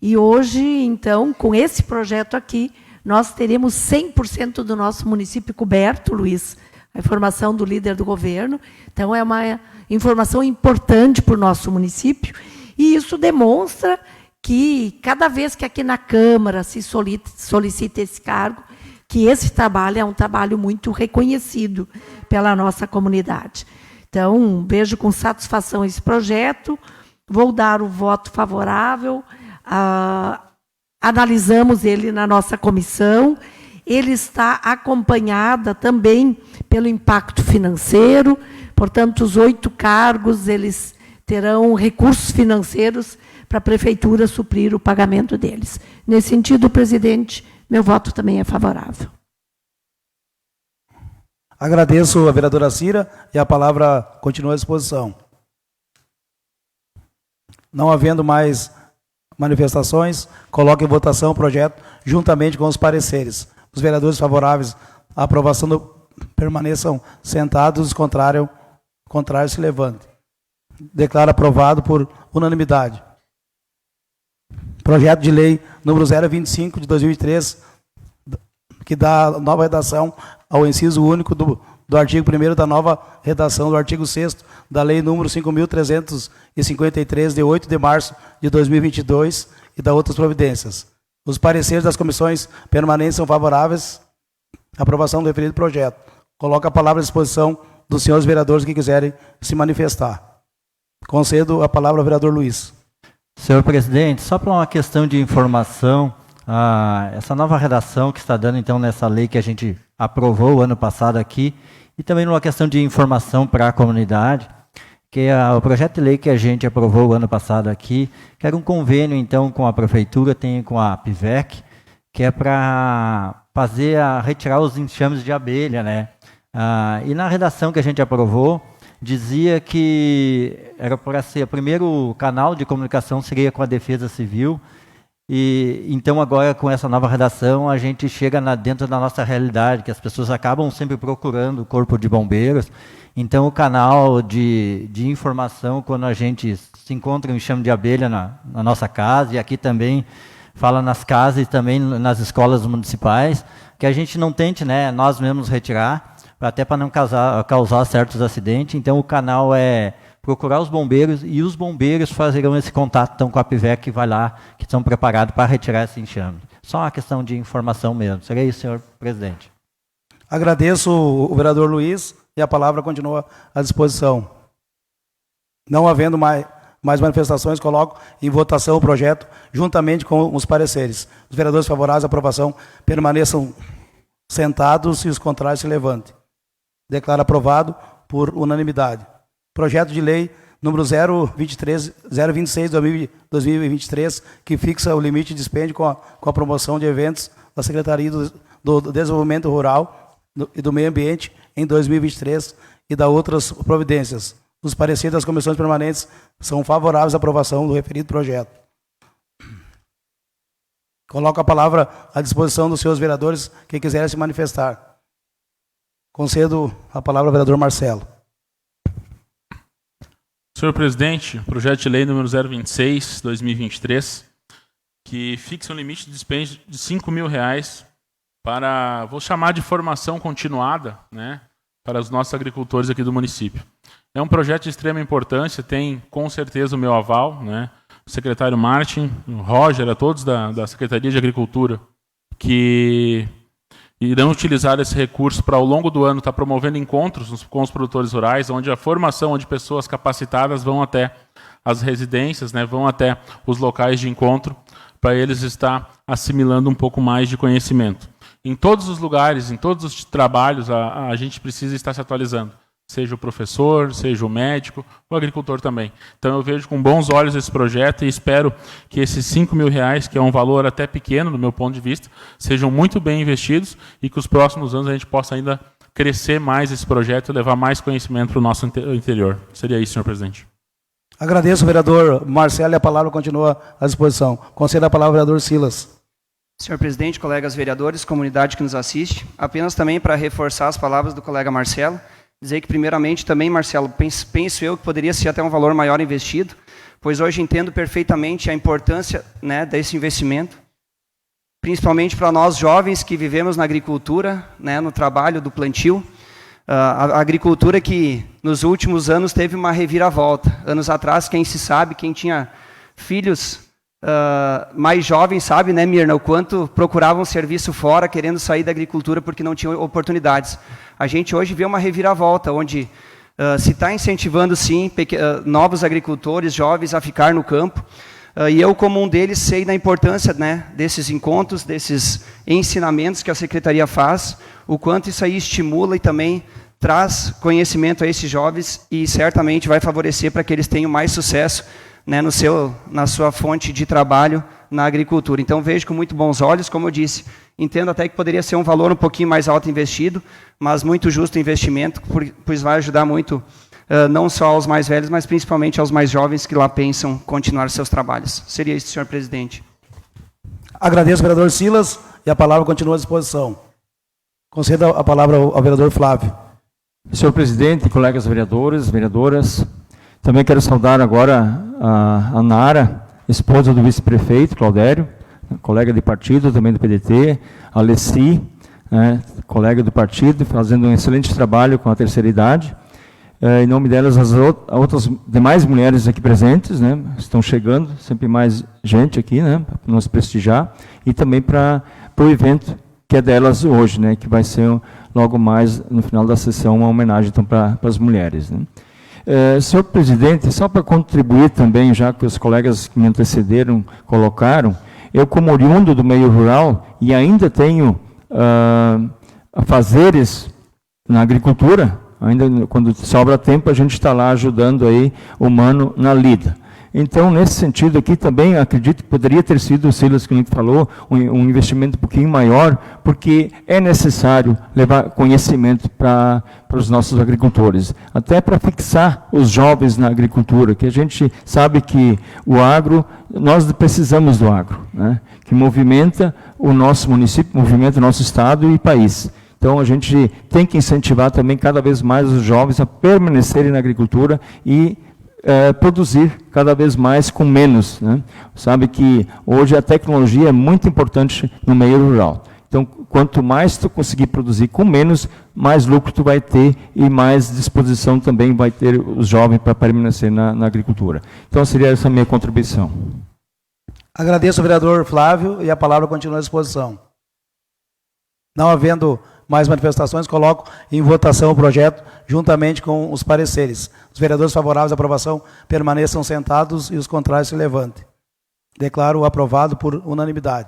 E hoje, então, com esse projeto aqui, nós teremos 100% do nosso município coberto, Luiz, a informação do líder do governo. Então, é uma informação importante para o nosso município, e isso demonstra que cada vez que aqui na Câmara se solicita esse cargo, que esse trabalho é um trabalho muito reconhecido pela nossa comunidade. Então, vejo com satisfação esse projeto, vou dar o voto favorável, analisamos ele na nossa comissão, ele está acompanhado também pelo impacto financeiro, portanto, os 8 cargos, eles terão recursos financeiros para a Prefeitura suprir o pagamento deles. Nesse sentido, presidente, meu voto também é favorável. Agradeço a vereadora Cira e a palavra continua à disposição. Não havendo mais manifestações, coloco em votação o projeto juntamente com os pareceres. Os vereadores favoráveis à aprovação permaneçam sentados, os contrários se levantem. Declaro aprovado por unanimidade. Projeto de lei número 025 de 2003, que dá nova redação ao inciso único do artigo 1º da nova redação do artigo 6º da lei número 5.353, de 8 de março de 2022, e da outras providências. Os pareceres das comissões permanentes são favoráveis à aprovação do referido projeto. Coloco a palavra à disposição dos senhores vereadores que quiserem se manifestar. Concedo a palavra ao vereador Luiz. Senhor presidente, só para uma questão de informação, essa nova redação que está dando então nessa lei que a gente aprovou o ano passado aqui, e também numa questão de informação para a comunidade, que o projeto de lei que a gente aprovou o ano passado aqui, que era um convênio então com a prefeitura, tem com a PIVEC, que é para retirar os enxames de abelha, né? E na redação que a gente aprovou, dizia que era para ser o primeiro canal de comunicação seria com a Defesa Civil. E então agora com essa nova redação a gente chega dentro da nossa realidade, que as pessoas acabam sempre procurando o Corpo de Bombeiros. Então o canal de informação, quando a gente se encontra em enxame de abelha na nossa casa, e aqui também fala nas casas e também nas escolas municipais, que a gente não tente, né, nós mesmos retirar, até para não causar certos acidentes. Então o canal é procurar os bombeiros, e os bombeiros fazerão esse contato então, com a PIVEC, que vai lá, que estão preparados para retirar esse enxame. Só uma questão de informação mesmo. Seria isso, senhor presidente. Agradeço o vereador Luiz, e a palavra continua à disposição. Não havendo mais manifestações, coloco em votação o projeto, juntamente com os pareceres. Os vereadores favoráveis à aprovação permaneçam sentados e os contrários se levantem. Declaro aprovado por unanimidade. Projeto de lei número 026/2023, que fixa o limite de dispêndio com a promoção de eventos da Secretaria do Desenvolvimento Rural e do Meio Ambiente em 2023 e da outras providências. Os pareceres das comissões permanentes são favoráveis à aprovação do referido projeto. Coloco a palavra à disposição dos senhores vereadores que quiserem se manifestar. Concedo a palavra ao vereador Marcelo. Senhor presidente, projeto de lei número 026/2023, que fixa um limite de dispêndio de R$5.000 para, vou chamar de formação continuada, né, para os nossos agricultores aqui do município. É um projeto de extrema importância, tem com certeza o meu aval, né, o secretário Martin, o Roger, a todos da Secretaria de Agricultura, que irão utilizar esse recurso para, ao longo do ano, estar promovendo encontros com os produtores rurais, onde a formação, onde pessoas capacitadas vão até as residências, né, vão até os locais de encontro, para eles estar assimilando um pouco mais de conhecimento. Em todos os lugares, em todos os trabalhos, a gente precisa estar se atualizando. Seja o professor, seja o médico, o agricultor também. Então eu vejo com bons olhos esse projeto e espero que esses R$5.000, que é um valor até pequeno do meu ponto de vista, sejam muito bem investidos e que os próximos anos a gente possa ainda crescer mais esse projeto e levar mais conhecimento para o nosso interior. Seria isso, senhor presidente. Agradeço, vereador Marcelo, e a palavra continua à disposição. Concedo a palavra ao vereador Silas. Senhor presidente, colegas vereadores, comunidade que nos assiste, apenas também para reforçar as palavras do colega Marcelo, dizer que, primeiramente, também, Marcelo, penso eu que poderia ser até um valor maior investido, pois hoje entendo perfeitamente a importância, né, desse investimento, principalmente para nós jovens que vivemos na agricultura, né, no trabalho do plantio. A agricultura que, nos últimos anos, teve uma reviravolta. Anos atrás, quem se sabe, quem tinha filhos mais jovens, sabe, né, Mirna, o quanto procuravam serviço fora, querendo sair da agricultura porque não tinham oportunidades. A gente hoje vê uma reviravolta, onde se está incentivando, sim, novos agricultores, jovens, a ficar no campo. E eu, como um deles, sei da importância, né, desses encontros, desses ensinamentos que a Secretaria faz, o quanto isso aí estimula e também traz conhecimento a esses jovens e certamente vai favorecer para que eles tenham mais sucesso, né, na sua fonte de trabalho na agricultura. Então, vejo com muito bons olhos, como eu disse, entendo até que poderia ser um valor um pouquinho mais alto investido, mas muito justo o investimento, pois vai ajudar muito, não só aos mais velhos, mas principalmente aos mais jovens que lá pensam continuar seus trabalhos. Seria isso, senhor presidente. Agradeço, vereador Silas, e a palavra continua à disposição. Concedo a palavra ao vereador Flávio. Senhor presidente, colegas vereadores, vereadoras, também quero saudar agora a Nara, esposa do vice-prefeito, Claudério, colega de partido, também do PDT, a Alessi, né, colega do partido, fazendo um excelente trabalho com a terceira idade. Em nome delas, as outras demais mulheres aqui presentes, né, estão chegando, sempre mais gente aqui, né, para nos prestigiar, e também para o evento que é delas hoje, né, que vai ser logo mais, no final da sessão, uma homenagem então, para as mulheres. Né. Senhor presidente, só para contribuir também, já que os colegas que me antecederam colocaram, eu como oriundo do meio rural e ainda tenho afazeres na agricultura, ainda quando sobra tempo a gente está lá ajudando aí o mano na lida. Então, nesse sentido aqui também, acredito que poderia ter sido, o Silas que falou, um investimento um pouquinho maior, porque é necessário levar conhecimento para os nossos agricultores, até para fixar os jovens na agricultura, que a gente sabe que o agro, nós precisamos do agro, né, que movimenta o nosso município, movimenta o nosso estado e país. Então, a gente tem que incentivar também cada vez mais os jovens a permanecerem na agricultura e produzir cada vez mais com menos, né? Sabe que hoje a tecnologia é muito importante no meio rural. Então, quanto mais tu conseguir produzir com menos, mais lucro tu vai ter e mais disposição também vai ter os jovens para permanecer na agricultura. Então, seria essa a minha contribuição. Agradeço ao vereador Flávio e a palavra continua à disposição. Não havendo mais manifestações, coloco em votação o projeto juntamente com os pareceres. Os vereadores favoráveis à aprovação permaneçam sentados e os contrários se levantem. Declaro aprovado por unanimidade.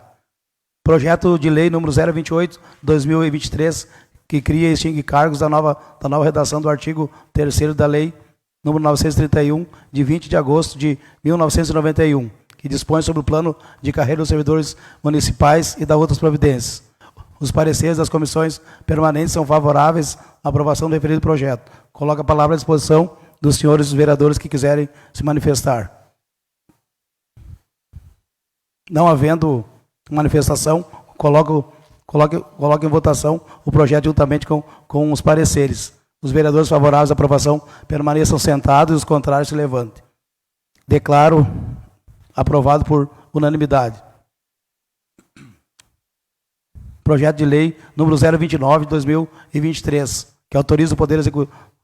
Projeto de lei número 028/2023, que cria e extingue cargos da nova redação do artigo 3º da lei número 931, de 20 de agosto de 1991, que dispõe sobre o plano de carreira dos servidores municipais e da outras providências. Os pareceres das comissões permanentes são favoráveis à aprovação do referido projeto. Coloco a palavra à disposição dos senhores vereadores que quiserem se manifestar. Não havendo manifestação, coloco em votação o projeto juntamente com os pareceres. Os vereadores favoráveis à aprovação permaneçam sentados e os contrários se levantem. Declaro aprovado por unanimidade. Projeto de lei número 029/2023, que autoriza o Poder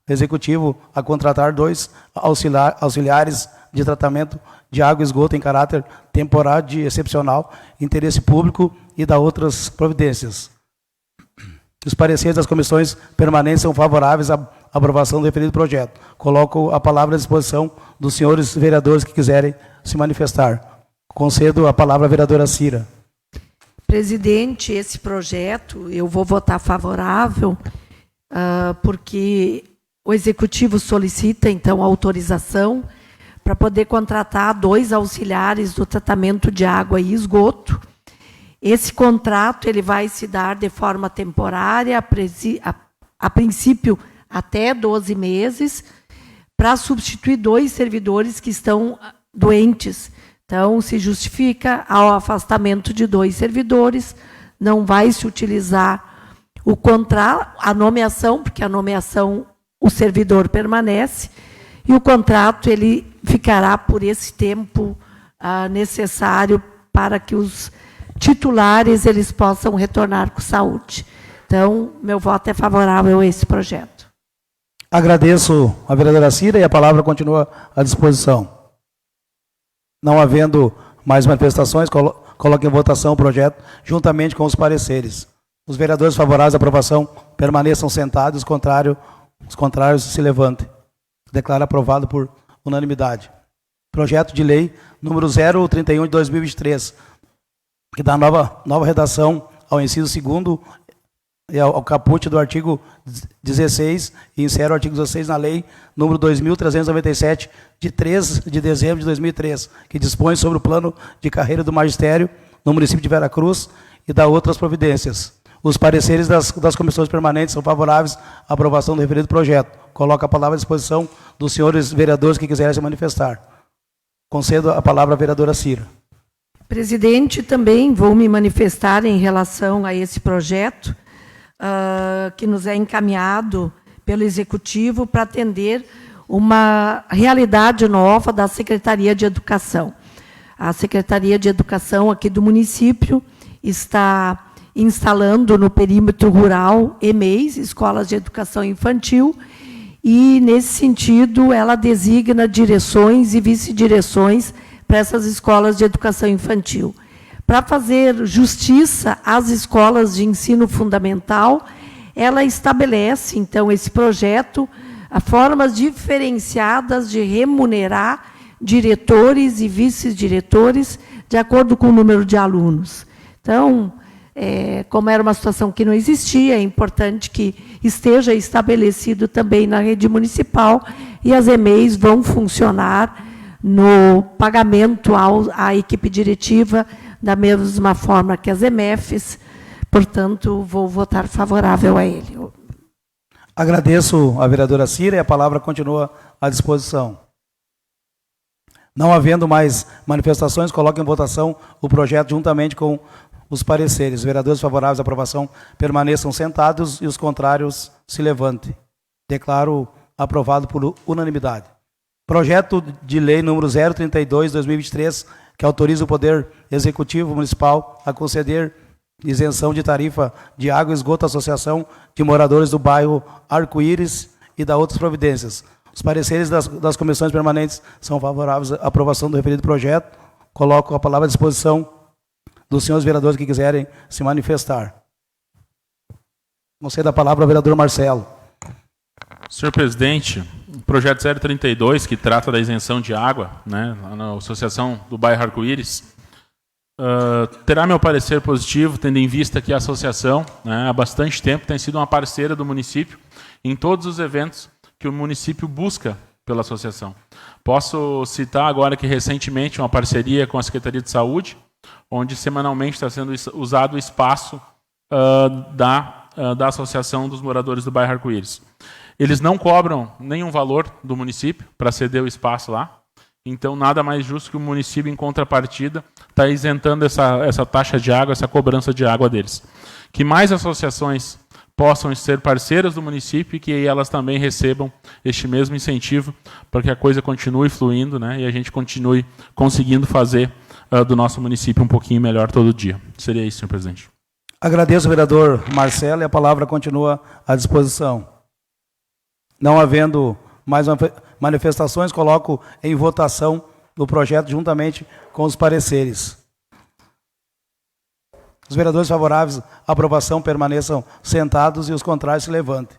Executivo a contratar 2 auxiliares de tratamento de água e esgoto em caráter temporário de excepcional interesse público e da outras providências. Os pareceres das comissões permanentes são favoráveis à aprovação do referido projeto. Coloco a palavra à disposição dos senhores vereadores que quiserem se manifestar. Concedo a palavra à vereadora Cira. Presidente, esse projeto eu vou votar favorável, porque o Executivo solicita, então, a autorização para poder contratar 2 auxiliares do tratamento de água e esgoto. Esse contrato ele vai se dar de forma temporária, a princípio até 12 meses, para substituir 2 servidores que estão doentes. Então, se justifica ao afastamento de 2 servidores, não vai se utilizar o contrato, a nomeação, porque a nomeação, o servidor permanece, e o contrato ele ficará por esse tempo necessário para que os titulares eles possam retornar com saúde. Então, meu voto é favorável a esse projeto. Agradeço a vereadora Cira e a palavra continua à disposição. Não havendo mais manifestações, coloco em votação o projeto juntamente com os pareceres. Os vereadores favoráveis à aprovação permaneçam sentados, os contrários se levantem. Declaro aprovado por unanimidade. Projeto de lei número 031/2023, que dá nova redação ao inciso 2º e ao caput do artigo 16 e insere o artigo 16 na lei número 2.397, de 3 de dezembro de 2003, que dispõe sobre o plano de carreira do magistério no município de Veracruz e da outras providências. Os pareceres das comissões permanentes são favoráveis à aprovação do referido projeto. Coloco a palavra à disposição dos senhores vereadores que quiserem se manifestar. Concedo a palavra à vereadora Cira. Presidente, também vou me manifestar em relação a esse projeto, que nos é encaminhado pelo Executivo para atender uma realidade nova da Secretaria de Educação. A Secretaria de Educação aqui do município está instalando no perímetro rural EMEIs, Escolas de Educação Infantil, e, nesse sentido, ela designa direções e vice-direções para essas escolas de educação infantil. Para fazer justiça às escolas de ensino fundamental, ela estabelece, então, esse projeto, formas diferenciadas de remunerar diretores e vice-diretores de acordo com o número de alunos. Então, como era uma situação que não existia, é importante que esteja estabelecido também na rede municipal, e as EMEIs vão funcionar no pagamento à equipe diretiva, da mesma forma que as EMEFs. Portanto, vou votar favorável a ele. Agradeço a vereadora Cira e a palavra continua à disposição. Não havendo mais manifestações, coloco em votação o projeto juntamente com os pareceres. Os vereadores favoráveis à aprovação permaneçam sentados e os contrários se levantem. Declaro aprovado por unanimidade. Projeto de lei número 032/2023, que autoriza o Poder Executivo Municipal a conceder isenção de tarifa de água e esgoto à Associação de Moradores do Bairro Arco-Íris e da outras providências. Os pareceres das comissões permanentes são favoráveis à aprovação do referido projeto. Coloco a palavra à disposição dos senhores vereadores que quiserem se manifestar. Concedo a palavra ao vereador Marcelo. Senhor presidente, o projeto 032, que trata da isenção de água, né, na Associação do Bairro Arco-Íris, terá meu parecer positivo, tendo em vista que a associação, né, há bastante tempo, tem sido uma parceira do município em todos os eventos que o município busca pela associação. Posso citar agora que recentemente uma parceria com a Secretaria de Saúde, onde semanalmente está sendo usado o espaço da Associação dos Moradores do Bairro Arco-Íris. Eles não cobram nenhum valor do município para ceder o espaço lá, então nada mais justo que o município, em contrapartida, está isentando essa taxa de água, essa cobrança de água deles. Que mais associações possam ser parceiras do município e que elas também recebam este mesmo incentivo para que a coisa continue fluindo, né, e a gente continue conseguindo fazer do nosso município um pouquinho melhor todo dia. Seria isso, senhor presidente. Agradeço ao vereador Marcelo e a palavra continua à disposição. Não havendo mais manifestações, coloco em votação o projeto juntamente com os pareceres. Os vereadores favoráveis à aprovação permaneçam sentados e os contrários se levantem.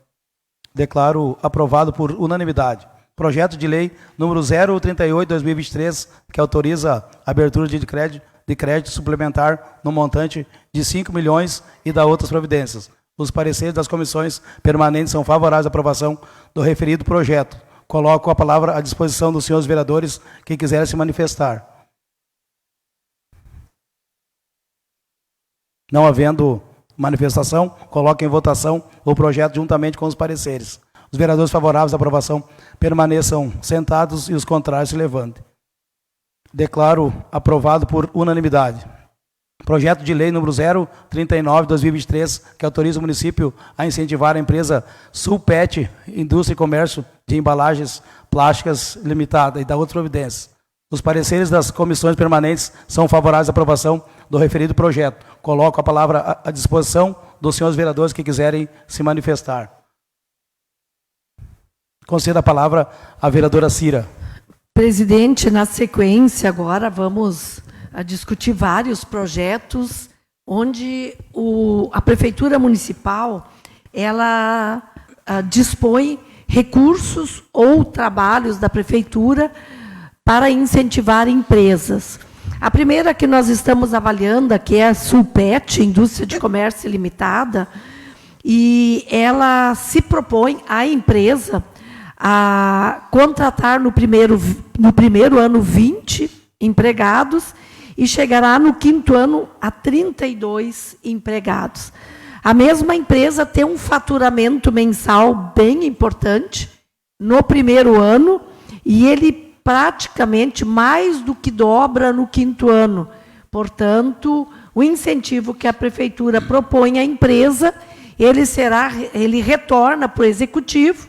Declaro aprovado por unanimidade. Projeto de lei número 038/2023, que autoriza a abertura de crédito suplementar no montante de 5 milhões e da outras providências. Os pareceres das comissões permanentes são favoráveis à aprovação do referido projeto. Coloco a palavra à disposição dos senhores vereadores que quiserem se manifestar. Não havendo manifestação, coloco em votação o projeto juntamente com os pareceres. Os vereadores favoráveis à aprovação permaneçam sentados e os contrários se levantem. Declaro aprovado por unanimidade. Projeto de lei número 039/2023, que autoriza o município a incentivar a empresa Sulpet, Indústria e Comércio de Embalagens Plásticas Limitada e da outras providências. Os pareceres das comissões permanentes são favoráveis à aprovação do referido projeto. Coloco a palavra à disposição dos senhores vereadores que quiserem se manifestar. Concedo a palavra à vereadora Cira. Presidente, na sequência agora vamos a discutir vários projetos onde a Prefeitura Municipal ela dispõe recursos ou trabalhos da Prefeitura para incentivar empresas. A primeira que nós estamos avaliando aqui é a Sulpet, Indústria de Comércio Limitada, e ela se propõe, a empresa, a contratar no primeiro ano 20 empregados e chegará no 5º ano a 32 empregados. A mesma empresa tem um faturamento mensal bem importante no primeiro ano e ele praticamente mais do que dobra no 5º ano. Portanto, o incentivo que a Prefeitura propõe à empresa, ele retorna para o Executivo,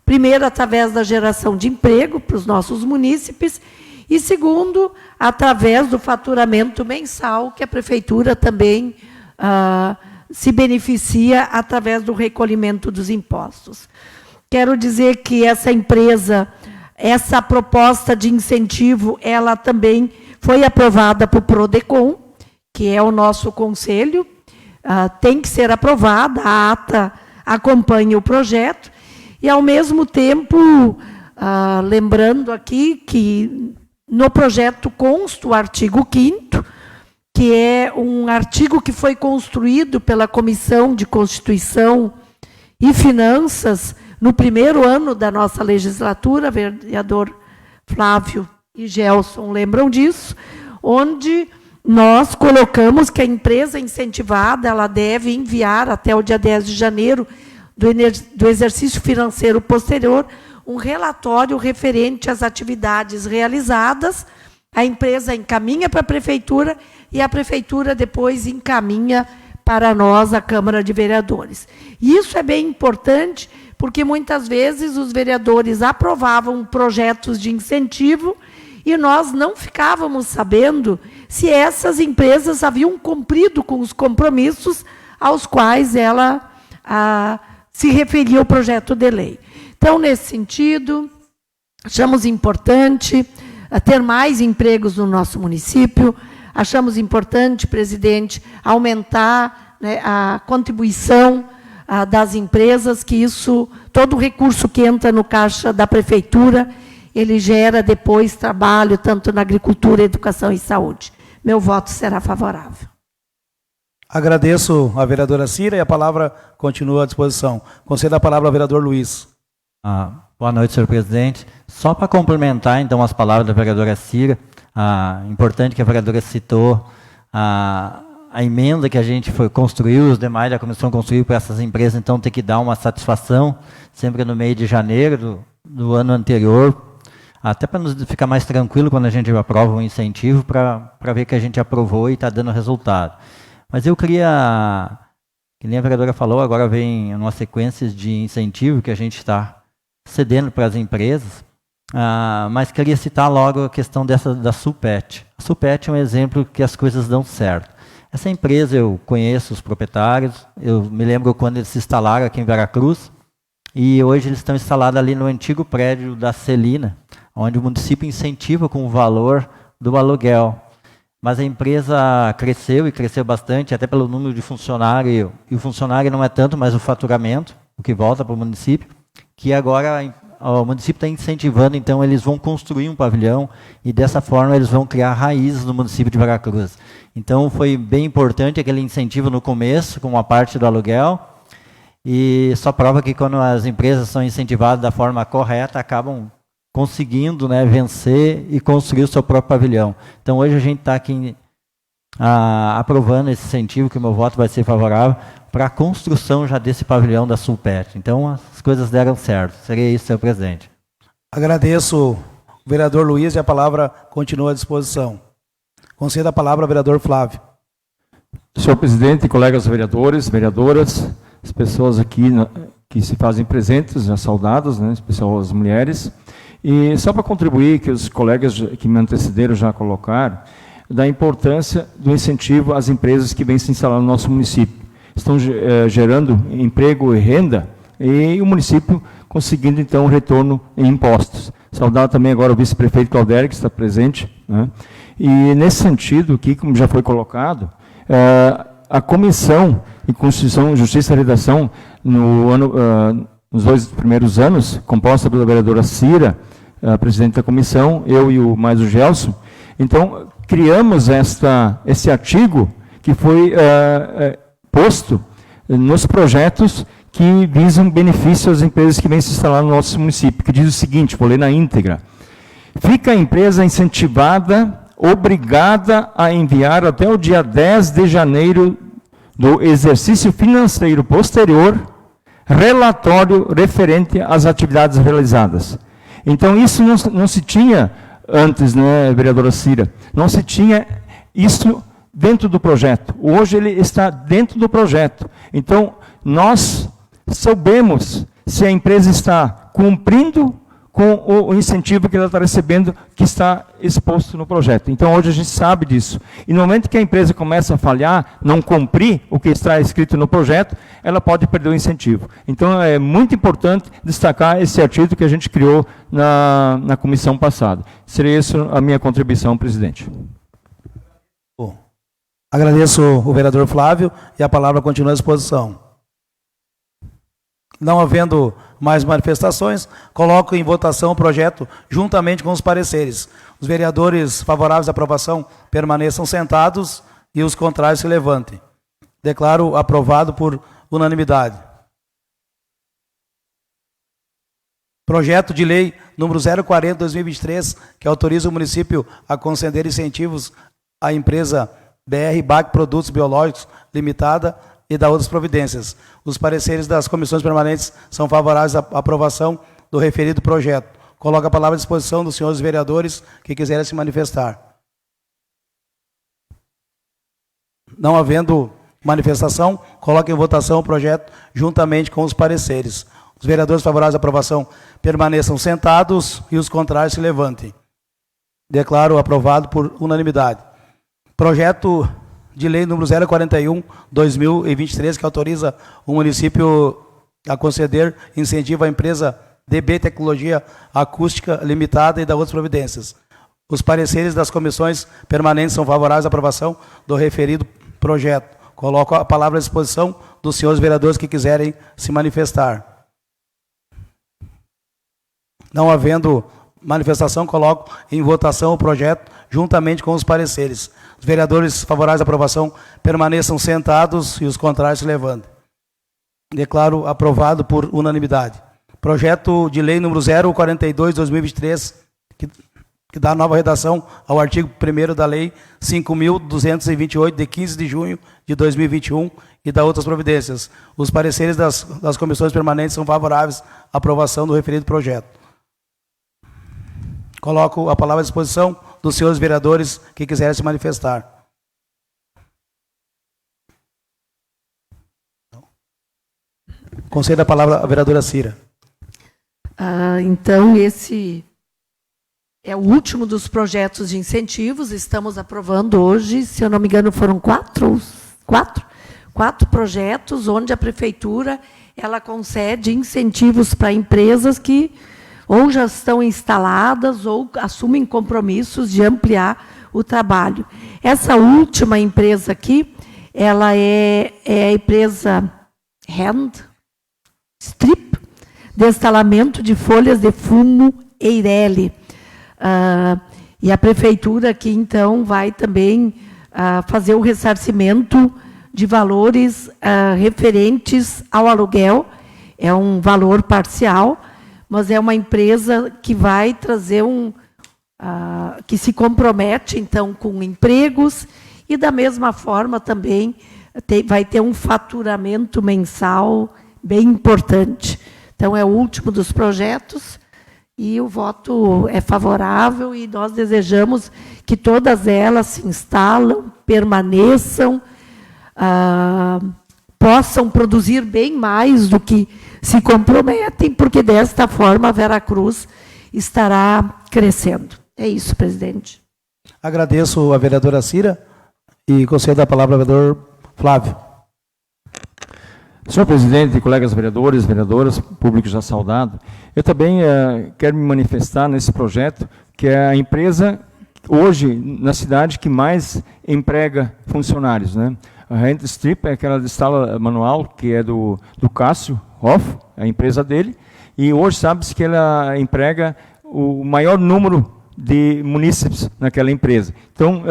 primeiro, através da geração de emprego para os nossos munícipes, e segundo, através do faturamento mensal, que a Prefeitura também se beneficia através do recolhimento dos impostos. Quero dizer que essa empresa, essa proposta de incentivo, ela também foi aprovada por Prodecon, que é o nosso conselho, tem que ser aprovada, a ata acompanha o projeto, e, ao mesmo tempo, lembrando aqui que no projeto consta o artigo 5º, que é um artigo que foi construído pela Comissão de Constituição e Finanças no primeiro ano da nossa legislatura, vereador Flávio e Gelson lembram disso, onde nós colocamos que a empresa incentivada ela deve enviar até o dia 10 de janeiro do exercício financeiro posterior um relatório referente às atividades realizadas. A empresa encaminha para a prefeitura e a prefeitura depois encaminha para nós, a Câmara de Vereadores. Isso é bem importante, porque muitas vezes os vereadores aprovavam projetos de incentivo e nós não ficávamos sabendo se essas empresas haviam cumprido com os compromissos aos quais ela se referia o projeto de lei. Então, nesse sentido, achamos importante ter mais empregos no nosso município, achamos importante, presidente, aumentar, né, a contribuição das empresas, que isso, todo o recurso que entra no caixa da prefeitura, ele gera depois trabalho, tanto na agricultura, educação e saúde. Meu voto será favorável. Agradeço a vereadora Cira e a palavra continua à disposição. Concedo a palavra ao vereador Luiz. Boa noite, senhor presidente. Só para complementar, então, as palavras da vereadora Cira, importante que a vereadora citou a emenda que a gente construiu, os demais da comissão construiu para essas empresas, então, ter que dar uma satisfação, sempre no mês de janeiro do ano anterior, até para nos ficar mais tranquilo quando a gente aprova um incentivo, para ver que a gente aprovou e está dando resultado. Mas eu queria, que nem a vereadora falou, agora vem uma sequência de incentivo que a gente está cedendo para as empresas, mas queria citar logo a questão da Sulpet. A Sulpet é um exemplo que as coisas dão certo. Essa empresa, eu conheço os proprietários, eu me lembro quando eles se instalaram aqui em Veracruz, e hoje eles estão instalados ali no antigo prédio da Celina, onde o município incentiva com o valor do aluguel. Mas a empresa cresceu, e cresceu bastante, até pelo número de funcionário, e o funcionário não é tanto, mas o faturamento, o que volta para o município, que agora o município está incentivando, então eles vão construir um pavilhão, e dessa forma eles vão criar raízes no município de Veracruz. Então foi bem importante aquele incentivo no começo, com uma parte do aluguel, e só prova que quando as empresas são incentivadas da forma correta, acabam conseguindo, né, vencer e construir o seu próprio pavilhão. Então hoje a gente está aqui aprovando esse incentivo, que o meu voto vai ser favorável, para a construção já desse pavilhão da Sulpet. Então as coisas deram certo. Seria isso, senhor presidente. Agradeço o vereador Luiz e a palavra continua à disposição. Concedo a palavra ao vereador Flávio. Senhor presidente, colegas vereadores, vereadoras, as pessoas aqui que se fazem presentes, já saudadas, né, em especial as mulheres. E só para contribuir, que os colegas que me antecederam já colocaram, da importância do incentivo às empresas que vêm se instalar no nosso município. Estão gerando emprego e renda, e o município conseguindo, então, um retorno em impostos. Saudar também agora o vice-prefeito Claudério, que está presente, né? E, nesse sentido, aqui, como já foi colocado, a Comissão de Constituição, Justiça e Redação, nos 2 primeiros anos, composta pela vereadora Cira, a presidente da comissão, eu e mais o Gelson, então, criamos esse artigo que foi posto nos projetos que visam benefício às empresas que vêm se instalar no nosso município, que diz o seguinte, vou ler na íntegra: fica a empresa incentivada, obrigada a enviar até o dia 10 de janeiro do exercício financeiro posterior relatório referente às atividades realizadas. Então, isso não se tinha antes, né, vereadora Cira? Não se tinha isso dentro do projeto. Hoje ele está dentro do projeto. Então, nós sabemos se a empresa está cumprindo com o incentivo que ela está recebendo, que está exposto no projeto. Então, hoje a gente sabe disso. E no momento que a empresa começa a falhar, não cumprir o que está escrito no projeto, ela pode perder o incentivo. Então, é muito importante destacar esse artigo que a gente criou na comissão passada. Seria isso a minha contribuição, presidente. Bom, agradeço o vereador Flávio e a palavra continua à disposição. Não havendo mais manifestações, coloco em votação o projeto juntamente com os pareceres. Os vereadores favoráveis à aprovação permaneçam sentados e os contrários se levantem. Declaro aprovado por unanimidade. Projeto de lei número 040/2023, que autoriza o município a conceder incentivos à empresa BR BAC Produtos Biológicos Limitada e da outras providências. Os pareceres das comissões permanentes são favoráveis à aprovação do referido projeto. Coloco a palavra à disposição dos senhores vereadores que quiserem se manifestar. Não havendo manifestação, coloco em votação o projeto juntamente com os pareceres. Os vereadores favoráveis à aprovação permaneçam sentados e os contrários se levantem. Declaro aprovado por unanimidade. Projeto de lei número 041/2023, que autoriza o município a conceder incentivo à empresa DB Tecnologia Acústica Limitada e da outras providências. Os pareceres das comissões permanentes são favoráveis à aprovação do referido projeto. Coloco a palavra à disposição dos senhores vereadores que quiserem se manifestar. Não havendo manifestação, coloco em votação o projeto juntamente com os pareceres. Os vereadores favoráveis à aprovação permaneçam sentados e os contrários se levantem. Declaro aprovado por unanimidade. Projeto de lei número 042/2023, que dá nova redação ao artigo 1º da lei 5.228, de 15 de junho de 2021, e da outras providências. Os pareceres das comissões permanentes são favoráveis à aprovação do referido projeto. Coloco a palavra à disposição dos senhores vereadores que quiserem se manifestar. Concedo a palavra à vereadora Cira. Então, esse é o último dos projetos de incentivos. Estamos aprovando hoje, se eu não me engano, foram quatro projetos, onde a prefeitura ela concede incentivos para empresas que ou já estão instaladas ou assumem compromissos de ampliar o trabalho. Essa última empresa aqui, ela é a empresa Hand Strip, destalamento de folhas de fumo Eireli. E a prefeitura aqui, então, vai também fazer o ressarcimento de valores referentes ao aluguel. É um valor parcial, mas é uma empresa que vai trazer que se compromete, então, com empregos e, da mesma forma, também vai ter um faturamento mensal bem importante. Então, é o último dos projetos e o voto é favorável e nós desejamos que todas elas se instalam, permaneçam, possam produzir bem mais do que se comprometem, porque desta forma a Veracruz estará crescendo. É isso, presidente. Agradeço a vereadora Cira e concedo a palavra ao vereador Flávio. Senhor presidente, colegas vereadores, vereadoras, público já saudado, eu também quero me manifestar nesse projeto, que é a empresa hoje na cidade que mais emprega funcionários, né? A Hand Strip é aquela de instala manual, que é do Cássio Hoff, a empresa dele, e hoje sabe-se que ela emprega o maior número de munícipes naquela empresa. Então,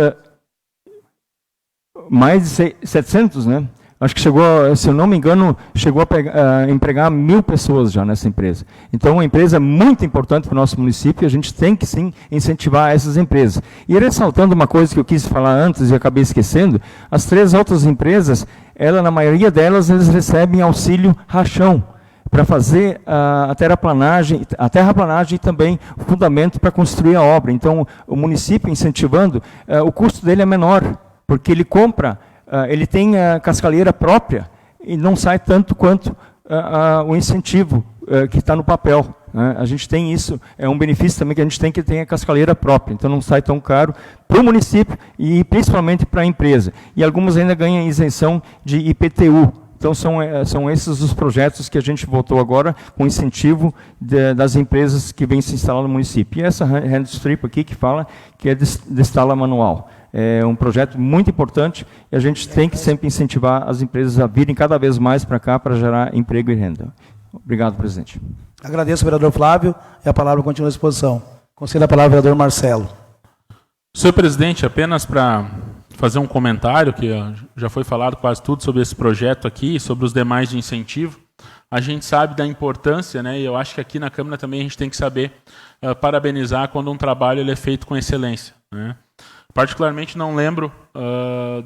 mais de 700, né? Acho que chegou, se eu não me engano, chegou a empregar 1.000 pessoas já nessa empresa. Então, é uma empresa muito importante para o nosso município e a gente tem que, sim, incentivar essas empresas. E ressaltando uma coisa que eu quis falar antes e acabei esquecendo, as 3 outras empresas, na maioria delas, eles recebem auxílio rachão para fazer a terraplanagem e também o fundamento para construir a obra. Então, o município incentivando, o custo dele é menor, porque ele compra... ele tem a cascalheira própria e não sai tanto quanto o incentivo que está no papel. Né? A gente tem isso, é um benefício também que a gente tem, que tem a cascalheira própria, então não sai tão caro para o município e principalmente para a empresa. E algumas ainda ganham isenção de IPTU. Então são esses os projetos que a gente votou agora com incentivo das empresas que vêm se instalar no município. E essa Hand Strip aqui que fala que é de instala manual. É um projeto muito importante e a gente tem que sempre incentivar as empresas a virem cada vez mais para cá para gerar emprego e renda. Obrigado, presidente. Agradeço ao vereador Flávio e a palavra continua à disposição. Concedo a palavra ao vereador Marcelo. Senhor presidente, apenas para fazer um comentário, que já foi falado quase tudo sobre esse projeto aqui, sobre os demais de incentivo. a gente sabe da importância, né, e eu acho que aqui na Câmara também a gente tem que saber parabenizar quando um trabalho ele é feito com excelência, né. Particularmente não lembro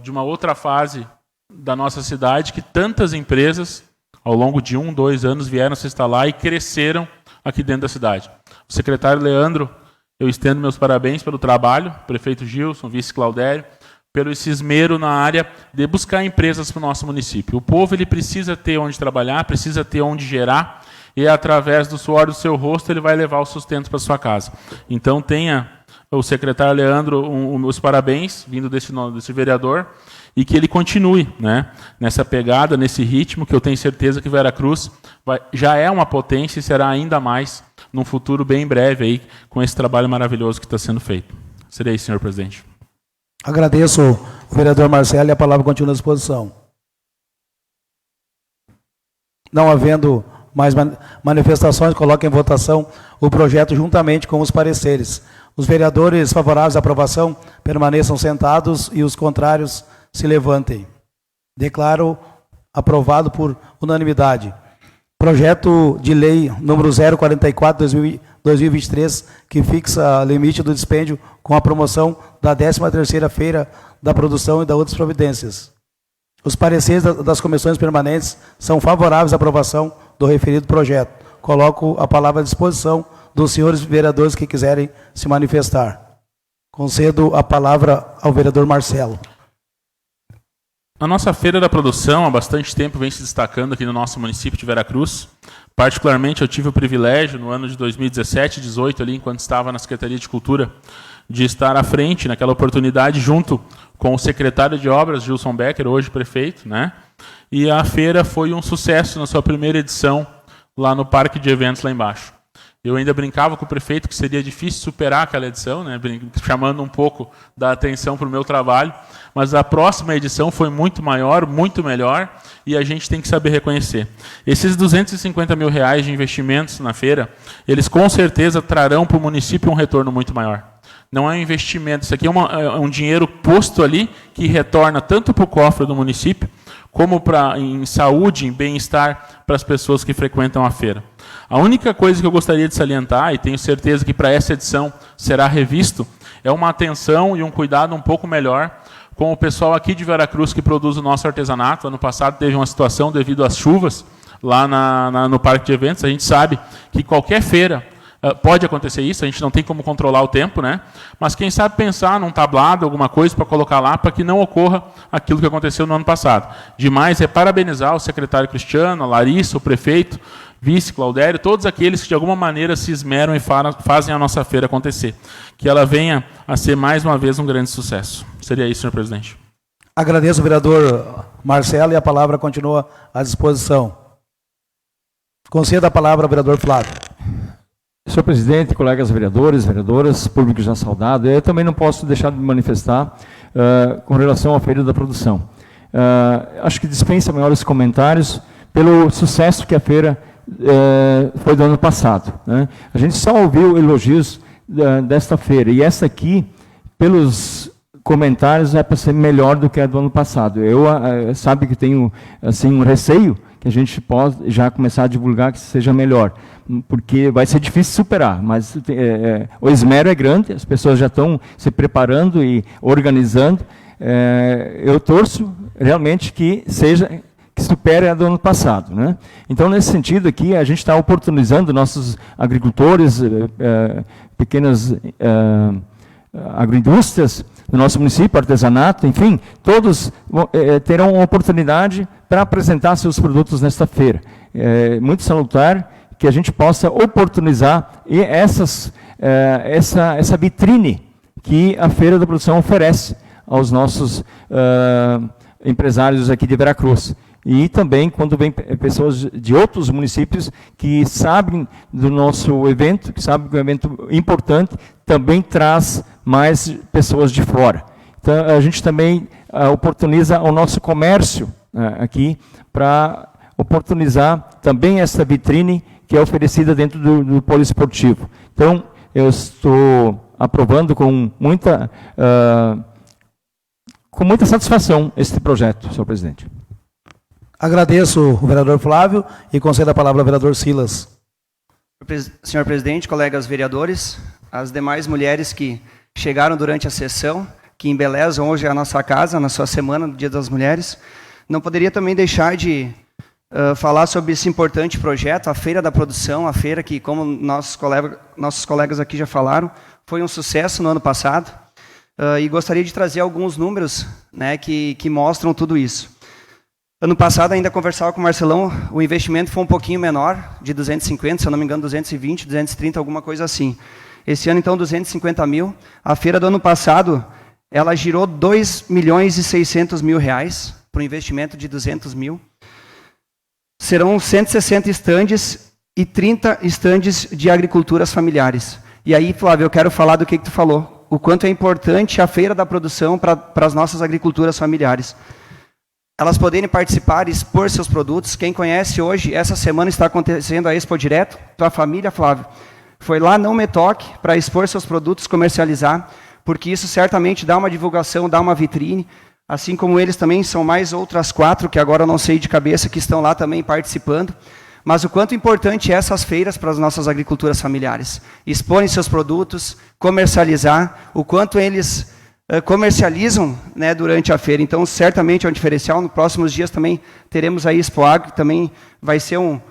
de uma outra fase da nossa cidade que tantas empresas, ao longo de 1, 2 anos, vieram se instalar e cresceram aqui dentro da cidade. O secretário Leandro, eu estendo meus parabéns pelo trabalho, prefeito Gilson, vice Claudério, pelo esse esmero na área de buscar empresas para o nosso município. O povo ele precisa ter onde trabalhar, precisa ter onde gerar, e através do suor do seu rosto ele vai levar o sustento para sua casa. Então tenha o secretário Leandro os parabéns, vindo desse vereador, e que ele continue, né, nessa pegada, nesse ritmo, que eu tenho certeza que Veracruz já é uma potência e será ainda mais num futuro bem breve, aí, com esse trabalho maravilhoso que está sendo feito. Seria isso, senhor presidente. Agradeço o vereador Marcelo e a palavra continua à disposição. Não havendo mais manifestações, coloco em votação o projeto juntamente com os pareceres. Os vereadores favoráveis à aprovação permaneçam sentados e os contrários se levantem. Declaro aprovado por unanimidade. Projeto de lei número 044/2023, que fixa limite do dispêndio com a promoção da 13ª Feira da Produção e das outras providências. Os pareceres das comissões permanentes são favoráveis à aprovação do referido projeto. Coloco a palavra à disposição dos senhores vereadores que quiserem se manifestar. Concedo a palavra ao vereador Marcelo. A nossa Feira da Produção, há bastante tempo, vem se destacando aqui no nosso município de Veracruz. Particularmente, eu tive o privilégio, no ano de 2017, 18, ali, enquanto estava na Secretaria de Cultura, de estar à frente, naquela oportunidade, junto com o secretário de Obras, Gilson Becker, hoje prefeito, né? E a feira foi um sucesso na sua primeira edição, lá no Parque de Eventos, lá embaixo. Eu ainda brincava com o prefeito que seria difícil superar aquela edição, né, chamando um pouco da atenção para o meu trabalho, mas a próxima edição foi muito maior, muito melhor, e a gente tem que saber reconhecer. Esses R$250 mil de investimentos na feira, eles com certeza trarão para o município um retorno muito maior. Não é um investimento, isso aqui é um dinheiro posto ali que retorna tanto para o cofre do município, como em saúde, em bem-estar para as pessoas que frequentam a feira. A única coisa que eu gostaria de salientar, e tenho certeza que para essa edição será revisto, é uma atenção e um cuidado um pouco melhor com o pessoal aqui de Veracruz que produz o nosso artesanato. Ano passado teve uma situação devido às chuvas lá no Parque de Eventos. A gente sabe que qualquer feira pode acontecer isso, a gente não tem como controlar o tempo, né? Mas quem sabe pensar num tablado, alguma coisa para colocar lá, para que não ocorra aquilo que aconteceu no ano passado. Demais é parabenizar o secretário Cristiano, a Larissa, o prefeito, vice Claudério, todos aqueles que de alguma maneira se esmeram e fazem a nossa feira acontecer. Que ela venha a ser mais uma vez um grande sucesso. Seria isso, senhor presidente. Agradeço o vereador Marcelo e a palavra continua à disposição. Concedo a palavra ao vereador Flávio. Senhor presidente, colegas vereadores, vereadoras, público já saudado, eu também não posso deixar de me manifestar com relação à Feira da Produção. Acho que dispensa maiores comentários pelo sucesso que a feira foi do ano passado, né? A gente só ouviu elogios desta feira, e essa aqui, pelos comentários, é para ser melhor do que a do ano passado. Eu sabe que tenho assim, um receio que a gente pode já começar a divulgar que seja melhor, porque vai ser difícil superar, mas o esmero é grande, as pessoas já estão se preparando e organizando. Eu torço realmente que supere a do ano passado, né? Então, nesse sentido aqui, a gente está oportunizando nossos agricultores, pequenas agroindústrias do nosso município, artesanato, enfim, todos terão uma oportunidade para apresentar seus produtos nesta feira. É muito salutar que a gente possa oportunizar essa vitrine que a Feira da Produção oferece aos nossos empresários aqui de Veracruz. E também quando vem pessoas de outros municípios que sabem do nosso evento, que sabem que é um evento importante, também traz mais pessoas de fora. Então, a gente também oportuniza o nosso comércio aqui para oportunizar também essa vitrine que é oferecida dentro do poliesportivo. Então, eu estou aprovando com muita satisfação este projeto, senhor presidente. Agradeço o vereador Flávio e concedo a palavra ao vereador Silas. Senhor presidente, colegas vereadores, as demais mulheres que chegaram durante a sessão, que embelezam hoje a nossa casa, na sua semana do Dia das Mulheres, não poderia também deixar de falar sobre esse importante projeto, a Feira da Produção, a feira que, como nossos colegas aqui já falaram, foi um sucesso no ano passado, e gostaria de trazer alguns números, né, que mostram tudo isso. Ano passado, ainda conversava com o Marcelão, o investimento foi um pouquinho menor, de 250, se eu não me engano, 220, 230, alguma coisa assim. Esse ano, então, 250 mil. A feira do ano passado, ela girou 2.600.000 reais, para um investimento de 200 mil. Serão 160 estandes e 30 estandes de agriculturas familiares. E aí, Flávio, eu quero falar do que tu falou, o quanto é importante a Feira da Produção para as nossas agriculturas familiares. Elas poderem participar e expor seus produtos. Quem conhece hoje, essa semana está acontecendo a Expo Direto. Tua família, Flávio, foi lá, não me toque, para expor seus produtos, comercializar, porque isso certamente dá uma divulgação, dá uma vitrine, assim como eles também são mais outras 4, que agora eu não sei de cabeça, que estão lá também participando. Mas o quanto importante é essas feiras para as nossas agriculturas familiares. Exporem seus produtos, comercializar, o quanto eles comercializam, né, durante a feira. Então, certamente é um diferencial. Nos próximos dias também teremos a Expo Agro, que também vai ser um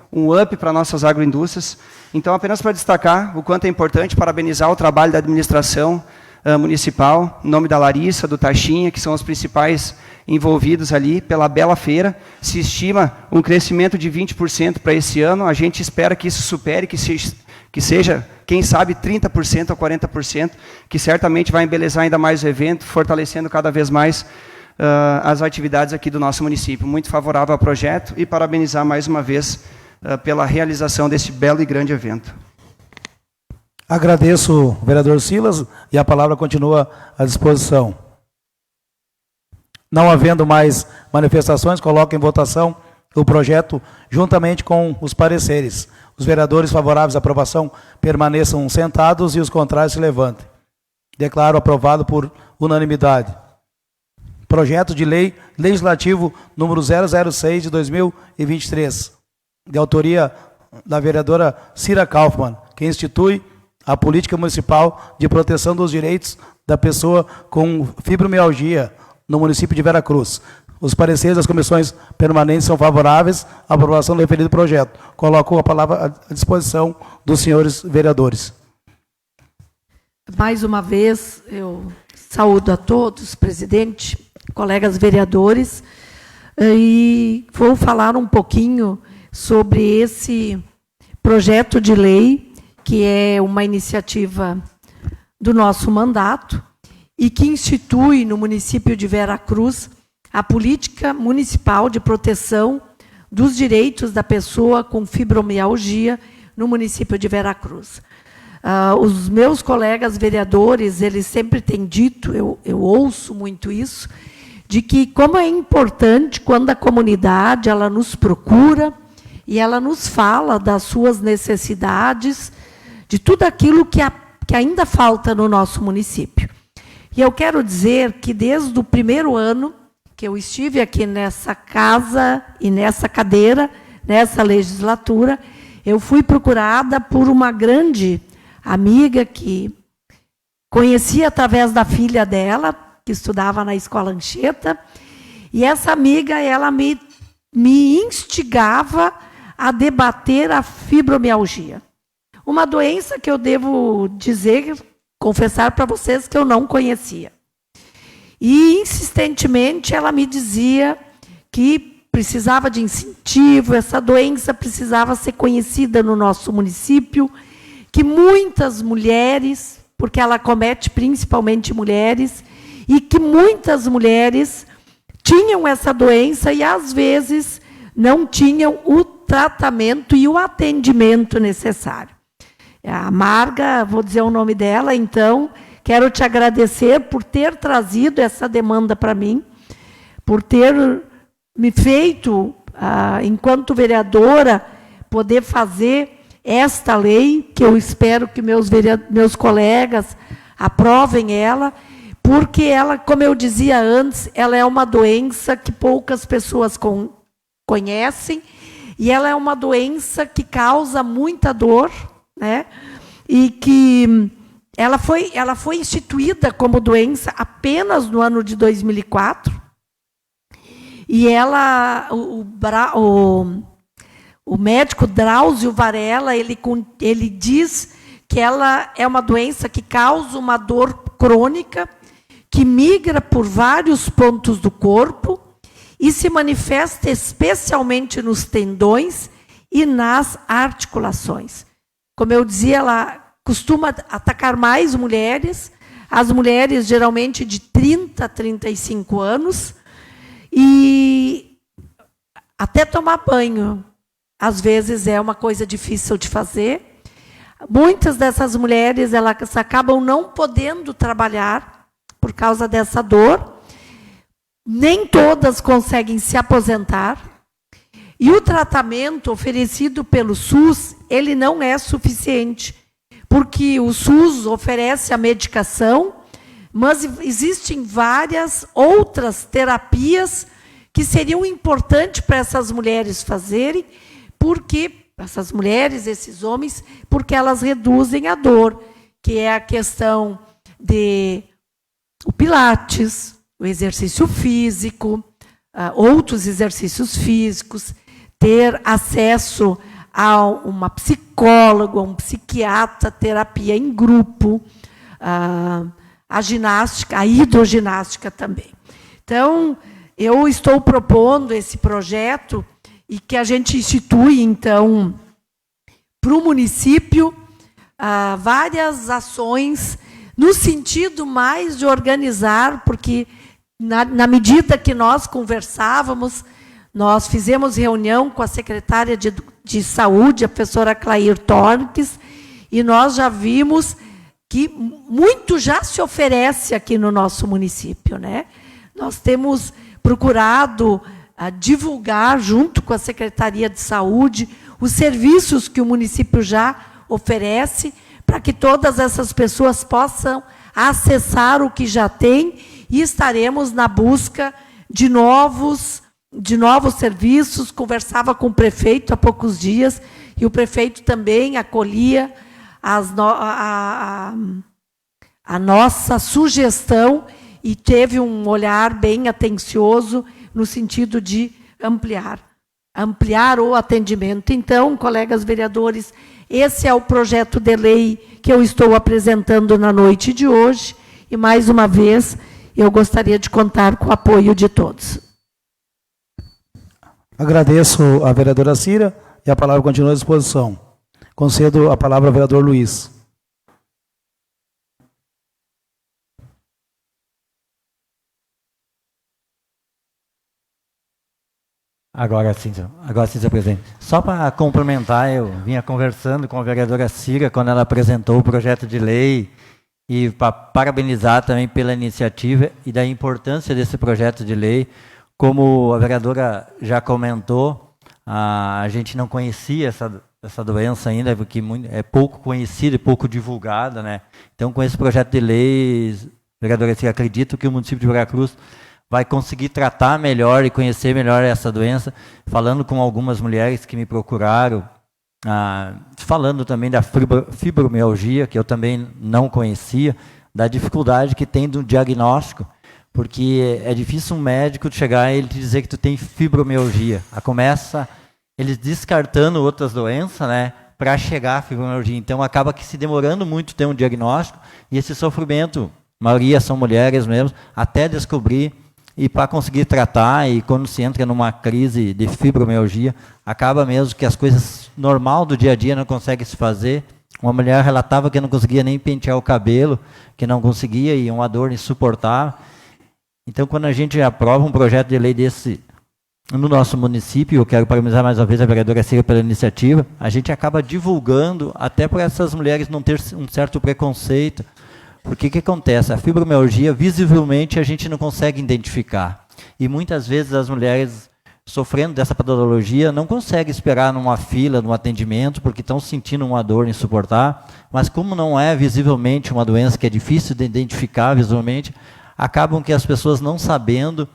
up para nossas agroindústrias. Então, apenas para destacar o quanto é importante, parabenizar o trabalho da administração municipal, em nome da Larissa, do Taxinha, que são os principais envolvidos ali, pela bela feira. Se estima um crescimento de 20% para esse ano. A gente espera que isso supere, que seja, quem sabe, 30% ou 40%, que certamente vai embelezar ainda mais o evento, fortalecendo cada vez mais as atividades aqui do nosso município. Muito favorável ao projeto e parabenizar mais uma vez pela realização desse belo e grande evento. Agradeço o vereador Silas e a palavra continua à disposição. Não havendo mais manifestações, coloco em votação o projeto juntamente com os pareceres. Os vereadores favoráveis à aprovação permaneçam sentados e os contrários se levantem. Declaro aprovado por unanimidade. Projeto de lei legislativo número 006 de 2023, de autoria da vereadora Cira Kaufmann, que institui a política municipal de proteção dos direitos da pessoa com fibromialgia no município de Veracruz. Os pareceres das comissões permanentes são favoráveis à aprovação do referido projeto. Coloco a palavra à disposição dos senhores vereadores. Mais uma vez, eu saúdo a todos, presidente, colegas vereadores, e vou falar um pouquinho sobre esse projeto de lei, que é uma iniciativa do nosso mandato e que institui no município de Veracruz a política municipal de proteção dos direitos da pessoa com fibromialgia no município de Veracruz. Os meus colegas vereadores, eles sempre têm dito, eu ouço muito isso, de que como é importante quando a comunidade ela nos procura e ela nos fala das suas necessidades, de tudo aquilo que ainda falta no nosso município. E eu quero dizer que desde o primeiro ano que eu estive aqui nessa casa e nessa cadeira, nessa legislatura, eu fui procurada por uma grande amiga que conhecia através da filha dela, que estudava na Escola Anchieta, e essa amiga, ela me instigava a debater a fibromialgia. Uma doença que eu devo dizer, confessar para vocês que eu não conhecia. E, insistentemente, ela me dizia que precisava de incentivo, essa doença precisava ser conhecida no nosso município, que muitas mulheres, porque ela acomete principalmente mulheres, e que muitas mulheres tinham essa doença e, às vezes, não tinham o tratamento e o atendimento necessário. A Marga, vou dizer o nome dela, então, quero te agradecer por ter trazido essa demanda para mim, por ter me feito, enquanto vereadora, poder fazer esta lei, que eu espero que meus colegas aprovem ela, porque ela, como eu dizia antes, ela é uma doença que poucas pessoas conhecem, e ela é uma doença que causa muita dor, né? E que ela foi instituída como doença apenas no ano de 2004. E ela, o médico Drauzio Varela, ele diz que ela é uma doença que causa uma dor crônica, que migra por vários pontos do corpo e se manifesta especialmente nos tendões e nas articulações. Como eu dizia, ela costuma atacar mais mulheres, as mulheres geralmente de 30 a 35 anos, e até tomar banho, às vezes é uma coisa difícil de fazer. Muitas dessas mulheres, elas acabam não podendo trabalhar por causa dessa dor. Nem todas conseguem se aposentar. E o tratamento oferecido pelo SUS, ele não é suficiente, porque o SUS oferece a medicação, mas existem várias outras terapias que seriam importantes para essas mulheres fazerem, porque essas mulheres, esses homens, porque elas reduzem a dor, que é a questão de o pilates, o exercício físico, outros exercícios físicos, ter acesso a uma psicóloga, um psiquiatra, terapia em grupo, a ginástica, a hidroginástica também. Então, eu estou propondo esse projeto e que a gente institui, então, para o município, várias ações no sentido mais de organizar, porque na medida que nós conversávamos, nós fizemos reunião com a secretária de Saúde, a professora Clair Torques, e nós já vimos que muito já se oferece aqui no nosso município, né? Nós temos procurado divulgar, junto com a Secretaria de Saúde, os serviços que o município já oferece, para que todas essas pessoas possam acessar o que já tem, e estaremos na busca de novos serviços. Conversava com o prefeito há poucos dias, e o prefeito também acolhia a nossa sugestão e teve um olhar bem atencioso no sentido de ampliar o atendimento. Então, colegas vereadores, esse é o projeto de lei que eu estou apresentando na noite de hoje, e, mais uma vez, eu gostaria de contar com o apoio de todos. Agradeço à vereadora Cira, e a palavra continua à disposição. Concedo a palavra ao vereador Luiz. Agora sim, senhor presidente. Só para complementar, eu vinha conversando com a vereadora Cira quando ela apresentou o projeto de lei, e para parabenizar também pela iniciativa e da importância desse projeto de lei. Como a vereadora já comentou, a gente não conhecia essa doença ainda, porque é pouco conhecida e pouco divulgada, né? Então, com esse projeto de lei, vereadora Cira, acredito que o município de Veracruz vai conseguir tratar melhor e conhecer melhor essa doença, falando com algumas mulheres que me procuraram, falando também da fibromialgia, que eu também não conhecia, da dificuldade que tem do diagnóstico, porque é difícil um médico chegar e ele te dizer que tu tem fibromialgia. Começa eles descartando outras doenças, né, para chegar à fibromialgia. Então, acaba que se demorando muito ter um diagnóstico, e esse sofrimento, a maioria são mulheres mesmo, até descobrir e para conseguir tratar. E quando se entra numa crise de fibromialgia, acaba mesmo que as coisas normal do dia a dia não conseguem se fazer. Uma mulher relatava que não conseguia nem pentear o cabelo, que não conseguia, e uma dor insuportável. Então, quando a gente aprova um projeto de lei desse no nosso município, eu quero parabenizar mais uma vez a vereadora Cira pela iniciativa, a gente acaba divulgando, até para essas mulheres não ter um certo preconceito. Porque o que acontece? A fibromialgia, visivelmente, a gente não consegue identificar. E muitas vezes as mulheres sofrendo dessa patologia não conseguem esperar numa fila, num atendimento, porque estão sentindo uma dor insuportável. Mas como não é visivelmente uma doença que é difícil de identificar visualmente, acabam que as pessoas não sabendo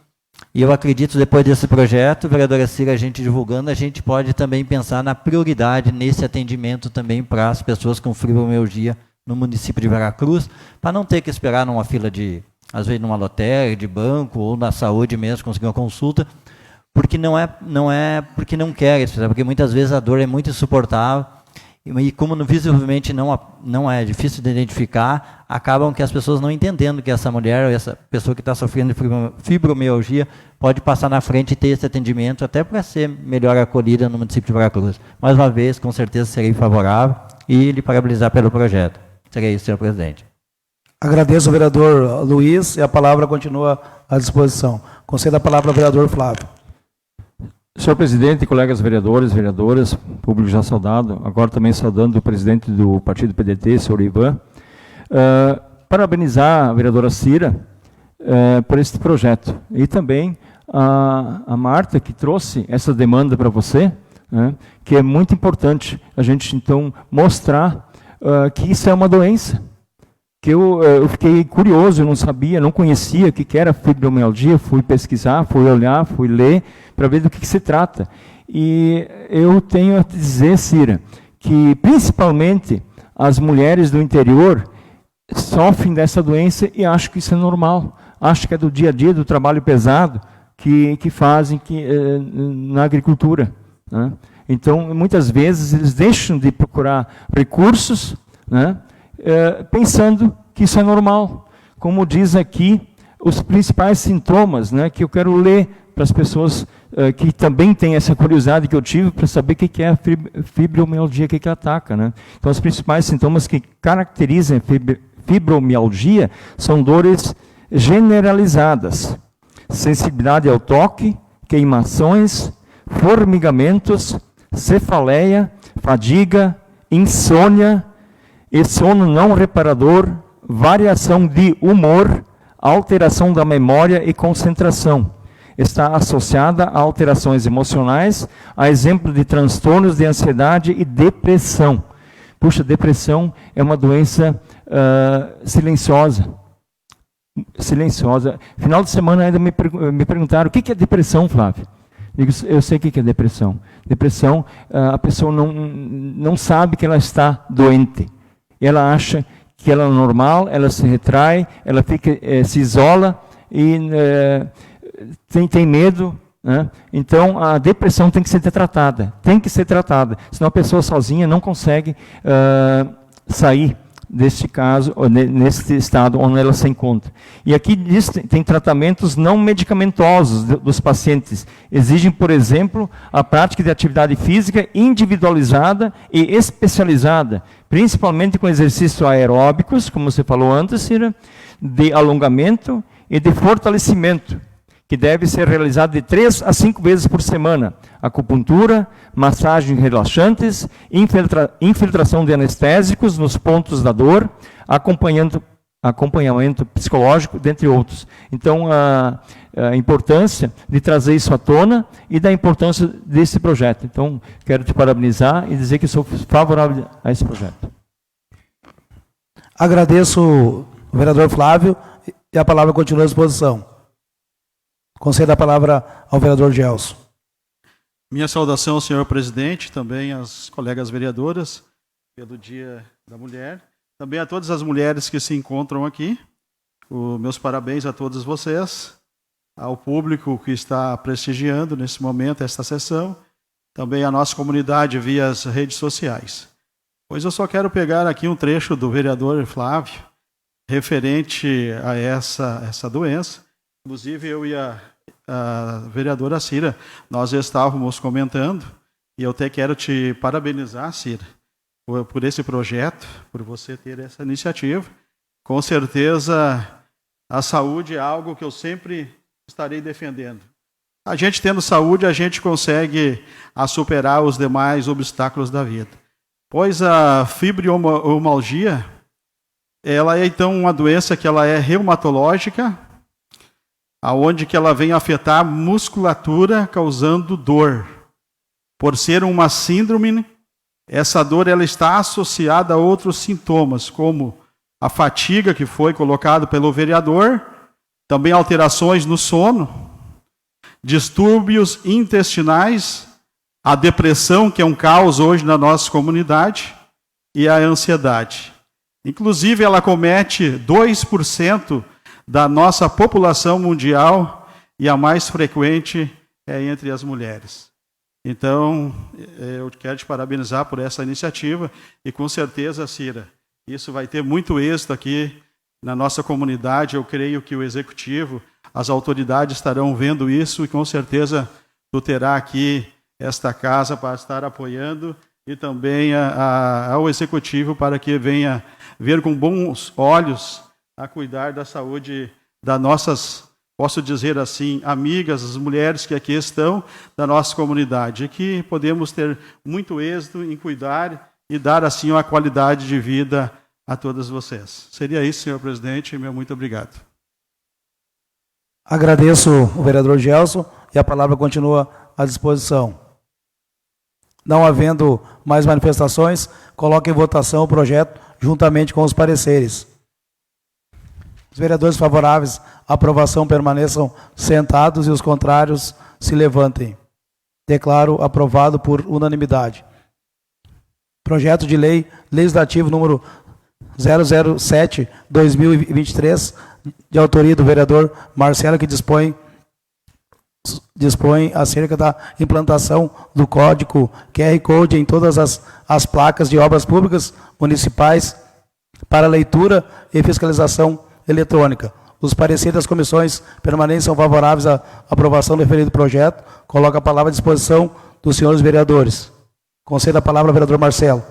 E eu acredito, depois desse projeto, vereadora Cira, a gente divulgando, a gente pode também pensar na prioridade nesse atendimento também para as pessoas com fibromialgia no município de Veracruz, para não ter que esperar numa fila de, às vezes numa lotérica, de banco, ou na saúde mesmo, conseguir uma consulta, porque não é porque não quer, porque muitas vezes a dor é muito insuportável, e como visivelmente não é difícil de identificar, acabam que as pessoas não entendendo que essa mulher, ou essa pessoa que está sofrendo de fibromialgia, pode passar na frente e ter esse atendimento, até para ser melhor acolhida no município de Veracruz. Mais uma vez, com certeza serei favorável e lhe parabenizar pelo projeto. Serei isso, senhor presidente. Agradeço ao vereador Luiz e a palavra continua à disposição. Concedo a palavra ao vereador Flávio. Senhor presidente, colegas vereadores, vereadoras, público já saudado, agora também saudando o presidente do partido PDT, senhor Ivan, parabenizar a vereadora Cira por este projeto. E também a Marta, que trouxe essa demanda para você, né, que é muito importante a gente, então, mostrar que isso é uma doença. Que eu fiquei curioso, eu não sabia, não conhecia o que era fibromialgia, fui pesquisar, fui olhar, fui ler, para ver do que se trata. E eu tenho a dizer, Cira, que principalmente as mulheres do interior sofrem dessa doença e acho que isso é normal. Acho que é do dia a dia, do trabalho pesado que fazem na agricultura, né? Então, muitas vezes, eles deixam de procurar recursos, né, pensando que isso é normal. Como diz aqui, os principais sintomas, né, que eu quero ler para as pessoas que também têm essa curiosidade que eu tive para saber o que é a fibromialgia, o que ataca, né? Então, os principais sintomas que caracterizam a fibromialgia são dores generalizadas, sensibilidade ao toque, queimações, formigamentos, cefaleia, fadiga, insônia, e sono não reparador, variação de humor, alteração da memória e concentração. Está associada a alterações emocionais, a exemplo de transtornos de ansiedade e depressão. Puxa, depressão é uma doença silenciosa. Silenciosa. Final de semana ainda me perguntaram, o que é depressão, Flávio? Eu sei o que é depressão. Depressão, a pessoa não sabe que ela está doente. Ela acha que ela é normal, ela se retrai, ela se isola e tem medo, né? Então, a depressão tem que ser tratada. Senão a pessoa sozinha não consegue sair deste caso, nesse estado onde ela se encontra. E aqui diz, tem tratamentos não medicamentosos dos pacientes. Exigem, por exemplo, a prática de atividade física individualizada e especializada, principalmente com exercícios aeróbicos, como você falou antes, Cira, de alongamento e de fortalecimento, que deve ser realizado de 3 a 5 vezes por semana. Acupuntura, massagens relaxantes, infiltração de anestésicos nos pontos da dor, acompanhamento psicológico, dentre outros. Então, a importância de trazer isso à tona e da importância desse projeto. Então, quero te parabenizar e dizer que sou favorável a esse projeto. Agradeço o vereador Flávio e a palavra continua à disposição. Concedo a palavra ao vereador Gelson. Minha saudação ao senhor presidente, também às colegas vereadoras, pelo Dia da Mulher. Também a todas as mulheres que se encontram aqui. Meus parabéns a todos vocês. Ao público que está prestigiando nesse momento esta sessão. Também a nossa comunidade via as redes sociais. Pois eu só quero pegar aqui um trecho do vereador Flávio, referente a essa doença. Inclusive, eu e a vereadora Cira, nós estávamos comentando, e eu até quero te parabenizar, Cira, por esse projeto, por você ter essa iniciativa. Com certeza, a saúde é algo que eu sempre estarei defendendo. A gente tendo saúde, a gente consegue superar os demais obstáculos da vida. Pois a fibromialgia, ela é então uma doença que ela é reumatológica, aonde que ela vem afetar a musculatura, causando dor. Por ser uma síndrome, essa dor ela está associada a outros sintomas, como a fadiga, que foi colocado pelo vereador, também alterações no sono, distúrbios intestinais, a depressão, que é um caos hoje na nossa comunidade, e a ansiedade. Inclusive, ela comete 2% da nossa população mundial e a mais frequente é entre as mulheres. Então, eu quero te parabenizar por essa iniciativa e, com certeza, Cira, isso vai ter muito êxito aqui na nossa comunidade. Eu creio que o Executivo, as autoridades estarão vendo isso e, com certeza, tu terá aqui esta casa para estar apoiando e também ao Executivo para que venha ver com bons olhos a cuidar da saúde das nossas, posso dizer assim, amigas, as mulheres que aqui estão da nossa comunidade, e que podemos ter muito êxito em cuidar e dar assim uma qualidade de vida a todas vocês. Seria isso, senhor presidente, meu muito obrigado. Agradeço o vereador Gelson e a palavra continua à disposição. Não havendo mais manifestações, coloque em votação o projeto juntamente com os pareceres. Os vereadores favoráveis à aprovação permaneçam sentados e os contrários se levantem. Declaro aprovado por unanimidade. Projeto de lei legislativo número 007/2023, de autoria do vereador Marcelo, que dispõe acerca da implantação do código QR Code em todas as placas de obras públicas municipais para leitura e fiscalização eletrônica. Os pareceres das comissões permanentes são favoráveis à aprovação do referido projeto. Coloco a palavra à disposição dos senhores vereadores. Concedo a palavra ao vereador Marcelo.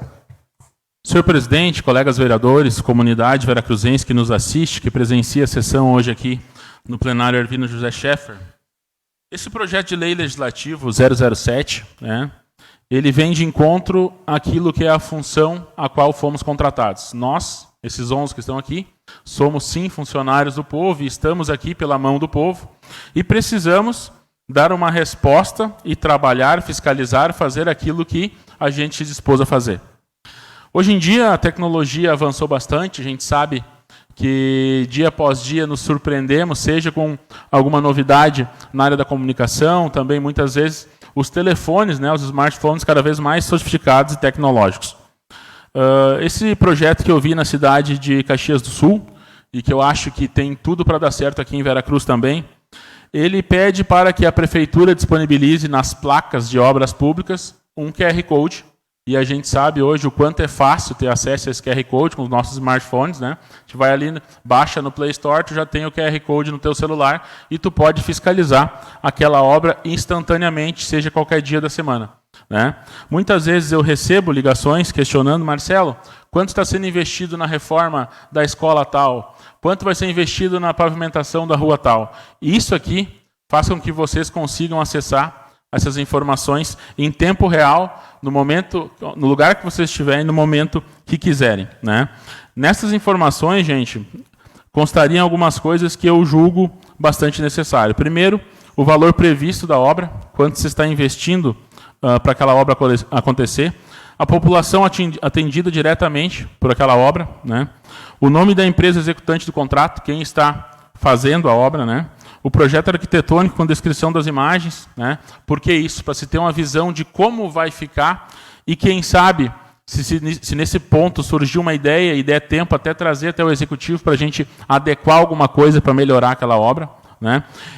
Senhor presidente, colegas vereadores, comunidade veracruzense que nos assiste, que presencia a sessão hoje aqui no plenário Arvino José Scheffer, esse projeto de lei legislativo 007, ele vem de encontro àquilo que é a função a qual fomos contratados. Nós, esses 11 que estão aqui, somos sim funcionários do povo e estamos aqui pela mão do povo e precisamos dar uma resposta e trabalhar, fiscalizar, fazer aquilo que a gente se dispôs a fazer. Hoje em dia a tecnologia avançou bastante, a gente sabe que dia após dia nos surpreendemos, seja com alguma novidade na área da comunicação, também muitas vezes os telefones, os smartphones cada vez mais sofisticados e tecnológicos. Esse projeto que eu vi na cidade de Caxias do Sul, e que eu acho que tem tudo para dar certo aqui em Veracruz também, ele pede para que a prefeitura disponibilize nas placas de obras públicas um QR Code. E a gente sabe hoje o quanto é fácil ter acesso a esse QR Code com os nossos smartphones, A gente vai ali, baixa no Play Store, tu já tem o QR Code no teu celular e tu pode fiscalizar aquela obra instantaneamente, seja qualquer dia da semana, Muitas vezes eu recebo ligações questionando, Marcelo, quanto está sendo investido na reforma da escola tal? Quanto vai ser investido na pavimentação da rua tal? E isso aqui faz com que vocês consigam acessar essas informações em tempo real, no momento, no lugar que vocês estiverem, no momento que quiserem, Nessas informações, gente, constariam algumas coisas que eu julgo bastante necessário. Primeiro, o valor previsto da obra, quanto se está investindo para aquela obra acontecer, a população atendida diretamente por aquela obra, o nome da empresa executante do contrato, quem está fazendo a obra, o projeto arquitetônico com descrição das imagens, Por que isso? Para se ter uma visão de como vai ficar e, quem sabe, se nesse ponto surgir uma ideia e der tempo até trazer até o executivo para a gente adequar alguma coisa para melhorar aquela obra.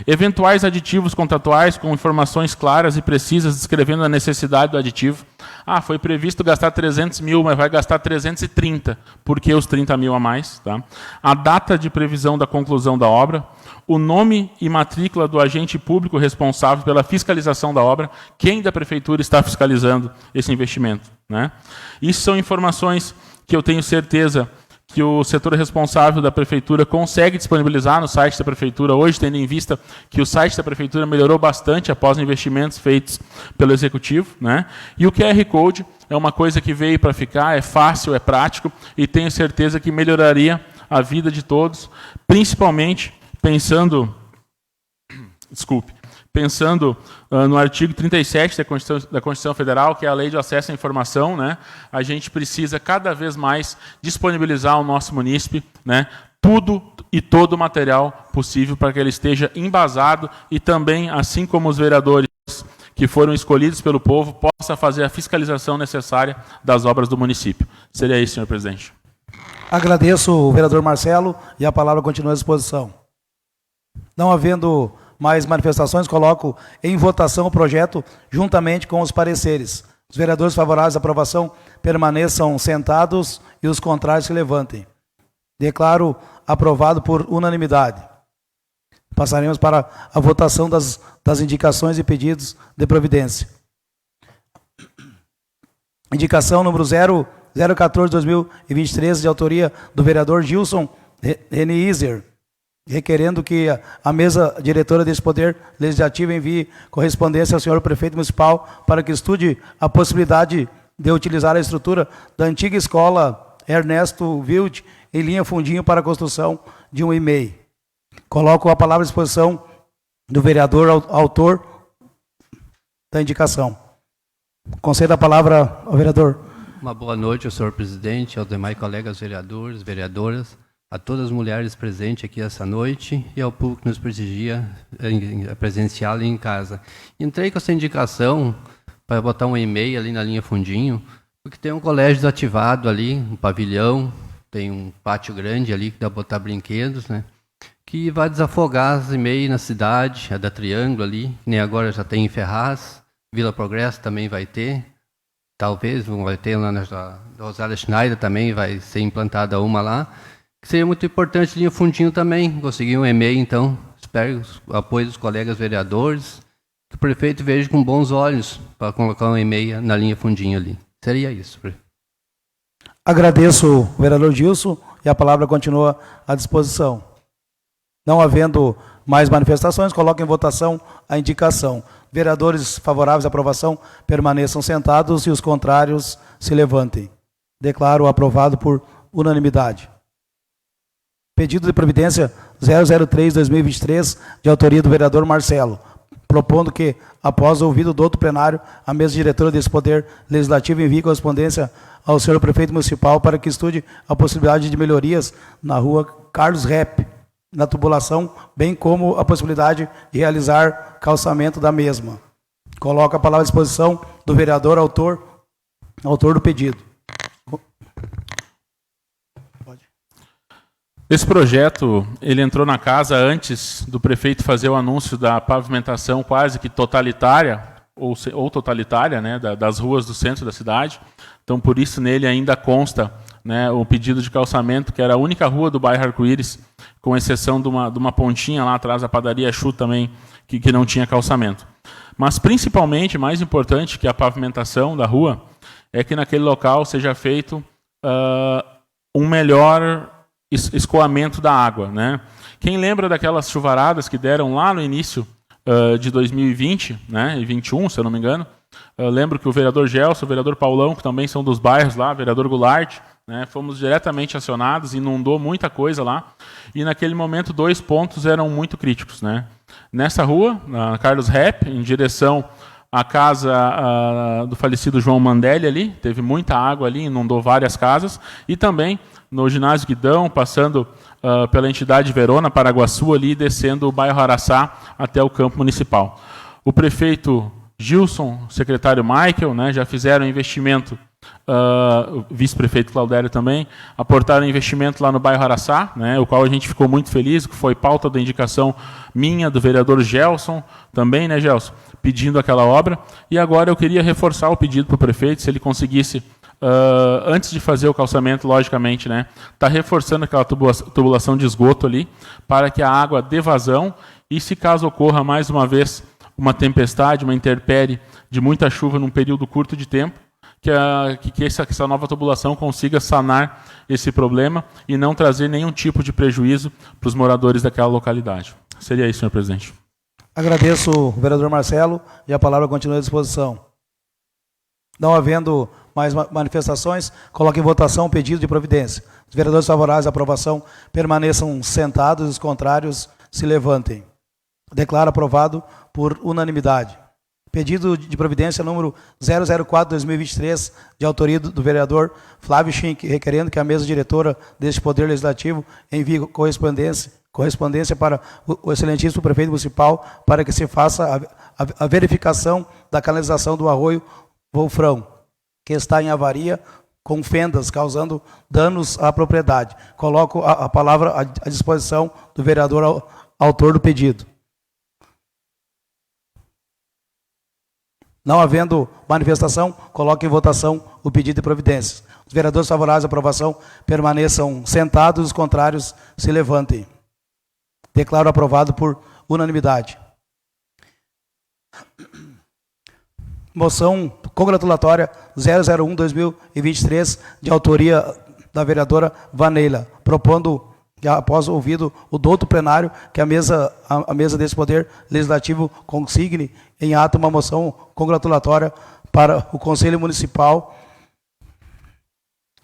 Eventuais aditivos contratuais com informações claras e precisas descrevendo a necessidade do aditivo. Foi previsto gastar 300 mil, mas vai gastar 330. Por que os 30 mil a mais? A data de previsão da conclusão da obra, o nome e matrícula do agente público responsável pela fiscalização da obra, quem da prefeitura está fiscalizando esse investimento. Isso são informações que eu tenho certeza que o setor responsável da prefeitura consegue disponibilizar no site da prefeitura hoje, tendo em vista que o site da prefeitura melhorou bastante após investimentos feitos pelo executivo. E o QR Code é uma coisa que veio para ficar, é fácil, é prático e tenho certeza que melhoraria a vida de todos, principalmente pensando no artigo 37 da Constituição Federal, que é a Lei de Acesso à Informação, A gente precisa cada vez mais disponibilizar ao nosso munícipe, tudo e todo o material possível para que ele esteja embasado e também, assim como os vereadores que foram escolhidos pelo povo, possa fazer a fiscalização necessária das obras do município. Seria isso, senhor presidente. Agradeço o vereador Marcelo e a palavra continua à disposição. Não havendo mais manifestações, coloco em votação o projeto juntamente com os pareceres. Os vereadores favoráveis à aprovação permaneçam sentados e os contrários se levantem. Declaro aprovado por unanimidade. Passaremos para a votação das indicações e pedidos de providência. Indicação número 014/2023, de autoria do vereador Gilson Reneiser, requerendo que a mesa diretora desse Poder Legislativo envie correspondência ao senhor prefeito municipal para que estude a possibilidade de utilizar a estrutura da antiga escola Ernesto Wild em linha fundinho para a construção de um e-mail. Coloco a palavra à disposição do vereador autor da indicação. Concedo a palavra ao vereador. Uma boa noite ao senhor presidente, aos demais colegas vereadores, vereadoras, a todas as mulheres presentes aqui essa noite e ao público que nos prestigia presencial e em casa. Entrei com essa indicação para botar um e-mail ali na linha fundinho, porque tem um colégio desativado ali, um pavilhão, tem um pátio grande ali que dá para botar brinquedos, né? Que vai desafogar as e-mail na cidade, a da Triângulo ali, nem agora já tem em Ferraz, Vila Progresso também vai ter, talvez vai ter lá na Rosália Schneider também, vai ser implantada uma lá, que seria muito importante linha fundinho também, conseguir um e-mail então, espero o apoio dos colegas vereadores, que o prefeito veja com bons olhos para colocar um e-mail na linha fundinho ali. Seria isso, prefeito. Agradeço o vereador Gilson e a palavra continua à disposição. Não havendo mais manifestações, coloco em votação a indicação. Vereadores favoráveis à aprovação permaneçam sentados e os contrários se levantem. Declaro aprovado por unanimidade. Pedido de providência 003/2023, de autoria do vereador Marcelo, propondo que, após o ouvido do outro plenário, a mesa diretora desse Poder Legislativo envie correspondência ao senhor prefeito municipal para que estude a possibilidade de melhorias na rua Carlos Rep, na tubulação, bem como a possibilidade de realizar calçamento da mesma. Coloco a palavra à disposição do vereador autor do pedido. Esse projeto, ele entrou na casa antes do prefeito fazer o anúncio da pavimentação quase que totalitária, ou totalitária, né, das ruas do centro da cidade. Então, por isso, nele ainda consta, né, o pedido de calçamento, que era a única rua do bairro Arco-Íris, com exceção de uma pontinha lá atrás da padaria Chu também, que não tinha calçamento. Mas, principalmente, mais importante que a pavimentação da rua, é que naquele local seja feito um melhor escoamento da água, né? Quem lembra daquelas chuvaradas que deram lá no início de 2020, né, e 21, se eu não me engano, lembro que o vereador Gelson, o vereador Paulão, que também são dos bairros lá, o vereador Goulart, né, fomos diretamente acionados, inundou muita coisa lá, e naquele momento 2 pontos eram muito críticos, né? Nessa rua, na Carlos Rep, em direção à casa do falecido João Mandelli ali, teve muita água ali, inundou várias casas, e também no ginásio Guidão, passando pela entidade Verona, Paraguaçu, ali, descendo o bairro Araçá até o campo municipal. O prefeito Gilson, o secretário Michael, né, já fizeram investimento, o vice-prefeito Claudério também, aportaram investimento lá no bairro Araçá, né, o qual a gente ficou muito feliz, que foi pauta da indicação minha, do vereador Gelson, também, né, Gelson, pedindo aquela obra. E agora eu queria reforçar o pedido para o prefeito, se ele conseguisse, antes de fazer o calçamento, logicamente, né, tá reforçando aquela tubulação de esgoto ali, para que a água dê vazão, e se caso ocorra mais uma vez uma tempestade, uma intempérie de muita chuva num período curto de tempo, que essa nova tubulação consiga sanar esse problema e não trazer nenhum tipo de prejuízo para os moradores daquela localidade. Seria isso, senhor presidente. Agradeço o vereador Marcelo e a palavra continua à disposição. Não havendo mais manifestações, coloque em votação o pedido de providência. Os vereadores favoráveis à aprovação permaneçam sentados e os contrários se levantem. Declaro aprovado por unanimidade. Pedido de providência número 004/2023, de autoria do vereador Flávio Schink, requerendo que a mesa diretora deste Poder Legislativo envie correspondência para o excelentíssimo prefeito municipal para que se faça a verificação da canalização do arroio Wolfrão, que está em avaria com fendas, causando danos à propriedade. Coloco a palavra à disposição do vereador autor do pedido. Não havendo manifestação, coloco em votação o pedido de providências. Os vereadores favoráveis à aprovação permaneçam sentados, os contrários se levantem. Declaro aprovado por unanimidade. Moção congratulatória 001/2023, de autoria da vereadora Vaneila, propondo, após ouvido o douto plenário, que a mesa desse Poder Legislativo consigne em ato uma moção congratulatória para o Conselho Municipal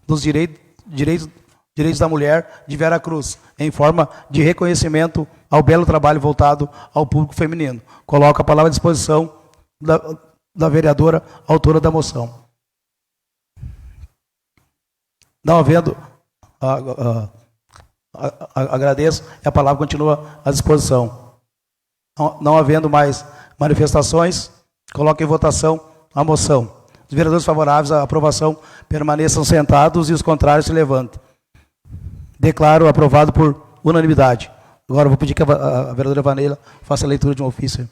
dos Direitos da Mulher de Vera Cruz, em forma de reconhecimento ao belo trabalho voltado ao público feminino. Coloco a palavra à disposição da vereadora autora da moção. Não havendo... agradeço e a palavra continua à disposição. Não havendo mais manifestações, coloco em votação a moção. Os vereadores favoráveis à aprovação permaneçam sentados e os contrários se levantem. Declaro aprovado por unanimidade. Agora vou pedir que a vereadora Vaneila faça a leitura de um ofício.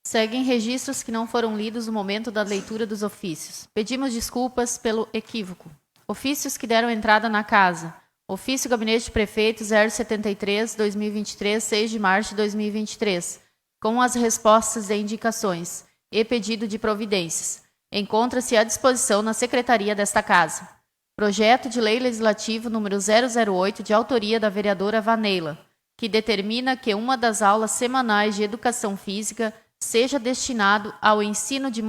Seguem registros que não foram lidos no momento da leitura dos ofícios. Pedimos desculpas pelo equívoco. Ofícios que deram entrada na casa. Ofício Gabinete de Prefeito 073/2023, 6 de março de 2023, com as respostas e indicações e pedido de providências. Encontra-se à disposição na secretaria desta casa. Projeto de Lei Legislativo número 008, de autoria da vereadora Vaneila, que determina que uma das aulas semanais de educação física seja destinado ao ensino de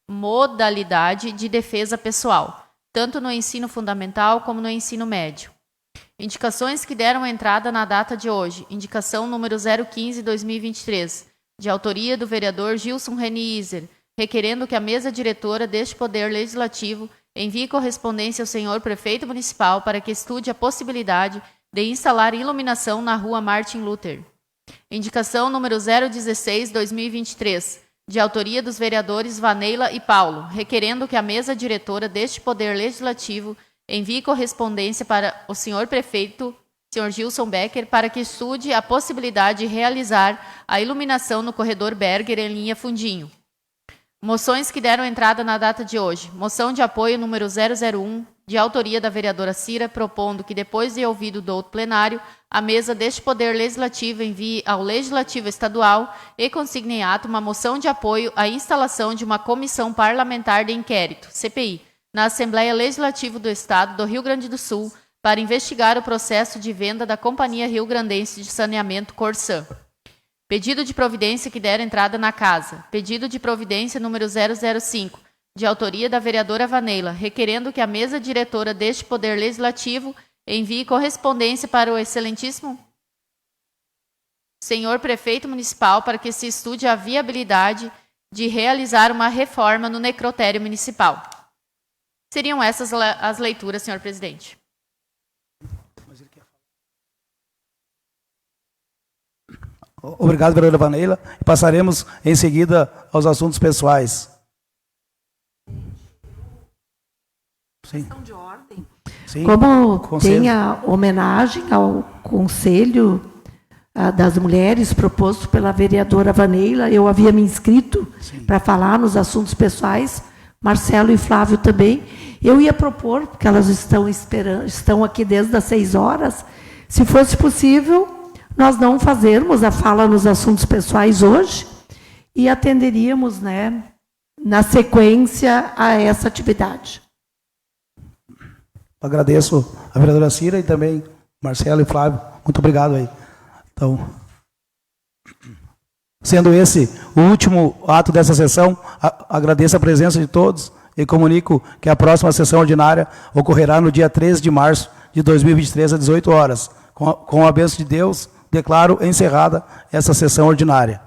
modalidade de defesa pessoal, tanto no ensino fundamental como no ensino médio. Indicações que deram entrada na data de hoje. Indicação número 015/2023, de autoria do vereador Gilson Reniiser, requerendo que a mesa diretora deste Poder Legislativo envie correspondência ao senhor prefeito municipal para que estude a possibilidade de instalar iluminação na rua Martin Luther. Indicação número 016/2023, de autoria dos vereadores Vaneila e Paulo, requerendo que a mesa diretora deste Poder Legislativo envie correspondência para o senhor prefeito, senhor Gilson Becker, para que estude a possibilidade de realizar a iluminação no corredor Berger em linha Fundinho. Moções que deram entrada na data de hoje. Moção de apoio número 001, de autoria da vereadora Cira, propondo que, depois de ouvido do outro plenário, a mesa deste Poder Legislativo envie ao Legislativo Estadual e consigne em ato uma moção de apoio à instalação de uma comissão parlamentar de inquérito, CPI, na Assembleia Legislativa do Estado do Rio Grande do Sul, para investigar o processo de venda da Companhia Rio Grandense de Saneamento Corsã. Pedido de providência que der entrada na casa. Pedido de providência número 005, de autoria da vereadora Vaneila, requerendo que a mesa diretora deste Poder Legislativo envie correspondência para o excelentíssimo senhor prefeito municipal para que se estude a viabilidade de realizar uma reforma no necrotério municipal. Seriam essas as leituras, senhor presidente. Obrigado, vereadora Vaneila. Passaremos em seguida aos assuntos pessoais. Sim. De ordem. Sim. Como Conselho. tem a homenagem ao Conselho das Mulheres proposto pela vereadora Vaneila, eu havia me inscrito para falar nos assuntos pessoais, Marcelo e Flávio também. Eu ia propor, porque elas estão aqui desde as 6 horas, se fosse possível, nós não fazermos a fala nos assuntos pessoais hoje e atenderíamos, né, na sequência a essa atividade. Agradeço a vereadora Cira e também Marcelo e Flávio. Muito obrigado aí. Então, sendo esse o último ato dessa sessão, agradeço a presença de todos e comunico que a próxima sessão ordinária ocorrerá no dia 13 de março de 2023, às 18 horas. Com a bênção de Deus, declaro encerrada essa sessão ordinária.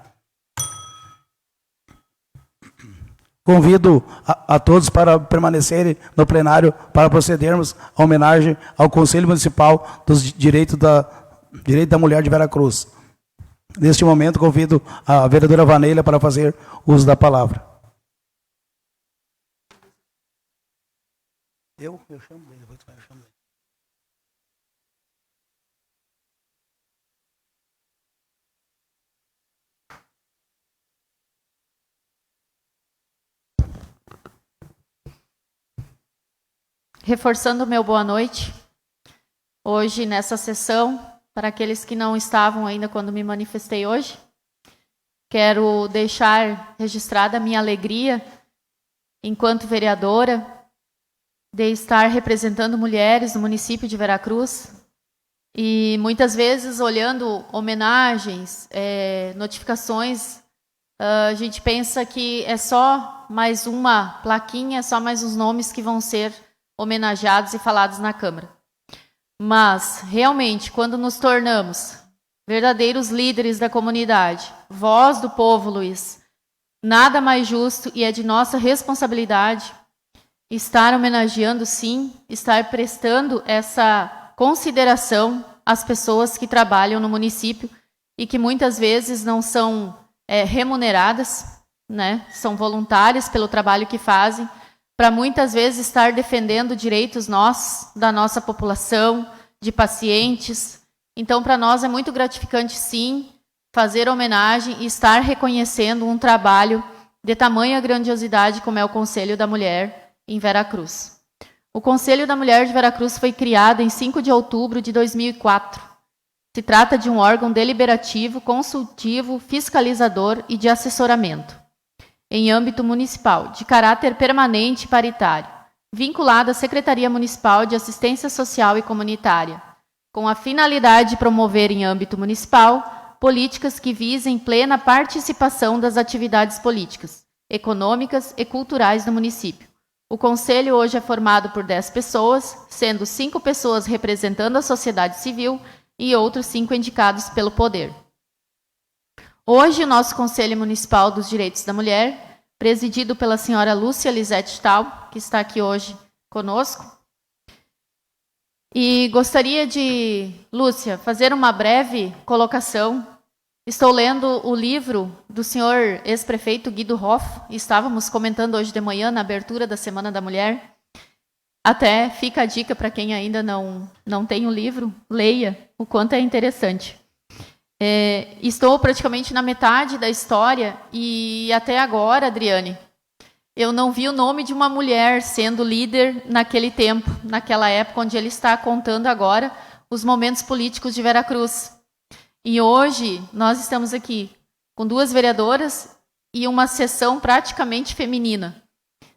convido a todos para permanecerem no plenário para procedermos à homenagem ao Conselho Municipal dos Direitos da Mulher de Veracruz. Neste momento, convido a vereadora Vaneila para fazer uso da palavra. Eu chamo ele, depois eu chamo ele. Reforçando o meu boa noite, hoje nessa sessão, para aqueles que não estavam ainda quando me manifestei hoje, quero deixar registrada a minha alegria, enquanto vereadora, de estar representando mulheres no município de Veracruz, e muitas vezes olhando homenagens, notificações, a gente pensa que é só mais uma plaquinha, só mais uns nomes que vão ser homenageados e falados na Câmara. Mas, realmente, quando nos tornamos verdadeiros líderes da comunidade, voz do povo, Luiz, nada mais justo e é de nossa responsabilidade estar homenageando, sim, estar prestando essa consideração às pessoas que trabalham no município e que muitas vezes não são remuneradas, né? São voluntárias pelo trabalho que fazem, para muitas vezes estar defendendo direitos nossos, da nossa população, de pacientes. Então, para nós é muito gratificante, sim, fazer homenagem e estar reconhecendo um trabalho de tamanha grandiosidade como é o Conselho da Mulher em Veracruz. O Conselho da Mulher de Veracruz foi criado em 5 de outubro de 2004. Se trata de um órgão deliberativo, consultivo, fiscalizador e de assessoramento em âmbito municipal, de caráter permanente e paritário, vinculado à Secretaria Municipal de Assistência Social e Comunitária, com a finalidade de promover em âmbito municipal políticas que visem plena participação das atividades políticas, econômicas e culturais do município. O Conselho hoje é formado por 10 pessoas, sendo 5 pessoas representando a sociedade civil e outros 5 indicados pelo Poder. Hoje, o nosso Conselho Municipal dos Direitos da Mulher, presidido pela senhora Lúcia Lisete Tal, que está aqui hoje conosco. E gostaria de, Lúcia, fazer uma breve colocação. Estou lendo o livro do senhor ex-prefeito Guido Hoff, e estávamos comentando hoje de manhã, na abertura da Semana da Mulher. Até fica a dica para quem ainda não tem o livro, leia, o quanto é interessante. Estou praticamente na metade da história e até agora, Adriane, eu não vi o nome de uma mulher sendo líder naquele tempo, naquela época onde ele está contando agora os momentos políticos de Veracruz. E hoje nós estamos aqui com 2 vereadoras e uma sessão praticamente feminina,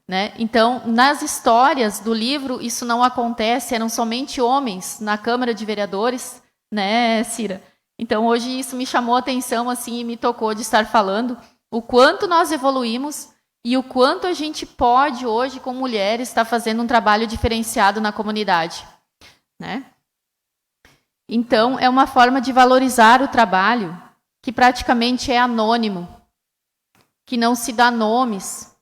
né? Então, nas histórias do livro, isso não acontece, eram somente homens na Câmara de Vereadores, né, Cira? Então, hoje isso me chamou a atenção assim, e me tocou de estar falando o quanto nós evoluímos e o quanto a gente pode, hoje, com mulheres, estar fazendo um trabalho diferenciado na comunidade, né? Então, é uma forma de valorizar o trabalho que praticamente é anônimo, que não se dá nomes.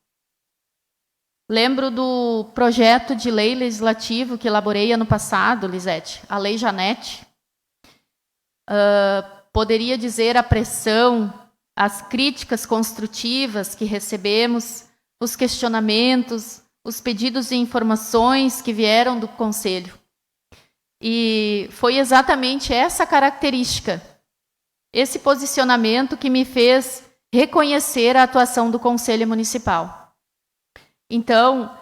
Lembro do projeto de lei legislativo que elaborei ano passado, Lisete, a Lei Janete. Poderia dizer a pressão, as críticas construtivas que recebemos, os questionamentos, os pedidos de informações que vieram do Conselho. E foi exatamente essa característica, esse posicionamento que me fez reconhecer a atuação do Conselho Municipal. Então,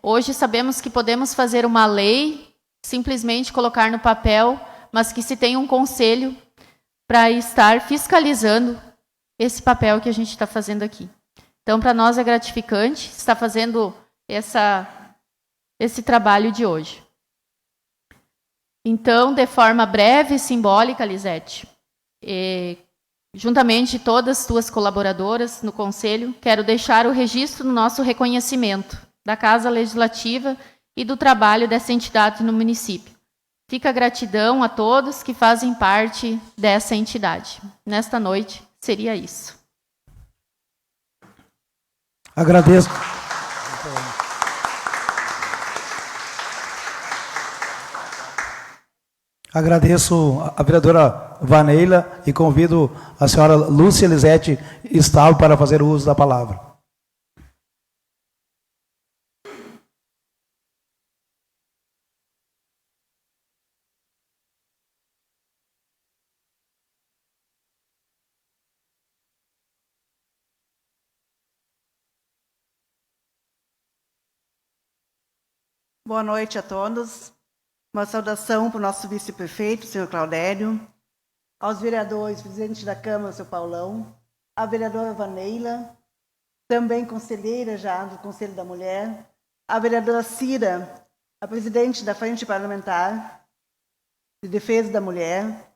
hoje sabemos que podemos fazer uma lei, simplesmente colocar no papel, mas que se tem um conselho para estar fiscalizando esse papel que a gente está fazendo aqui. Então, para nós é gratificante estar fazendo esse trabalho de hoje. Então, de forma breve e simbólica, Lisete, juntamente todas as tuas colaboradoras no Conselho, quero deixar o registro no nosso reconhecimento da Casa Legislativa e do trabalho dessa entidade no município. Fica a gratidão a todos que fazem parte dessa entidade. Nesta noite, seria isso. Agradeço. Agradeço a vereadora Vaneila e convido a senhora Lúcia Elisete Staub para fazer o uso da palavra. Boa noite a todos. Uma saudação para o nosso vice-prefeito, senhor Claudério, aos vereadores, presidente da Câmara, senhor Paulão, a vereadora Vaneila, também conselheira já do Conselho da Mulher, a vereadora Cira, a presidente da Frente Parlamentar de Defesa da Mulher,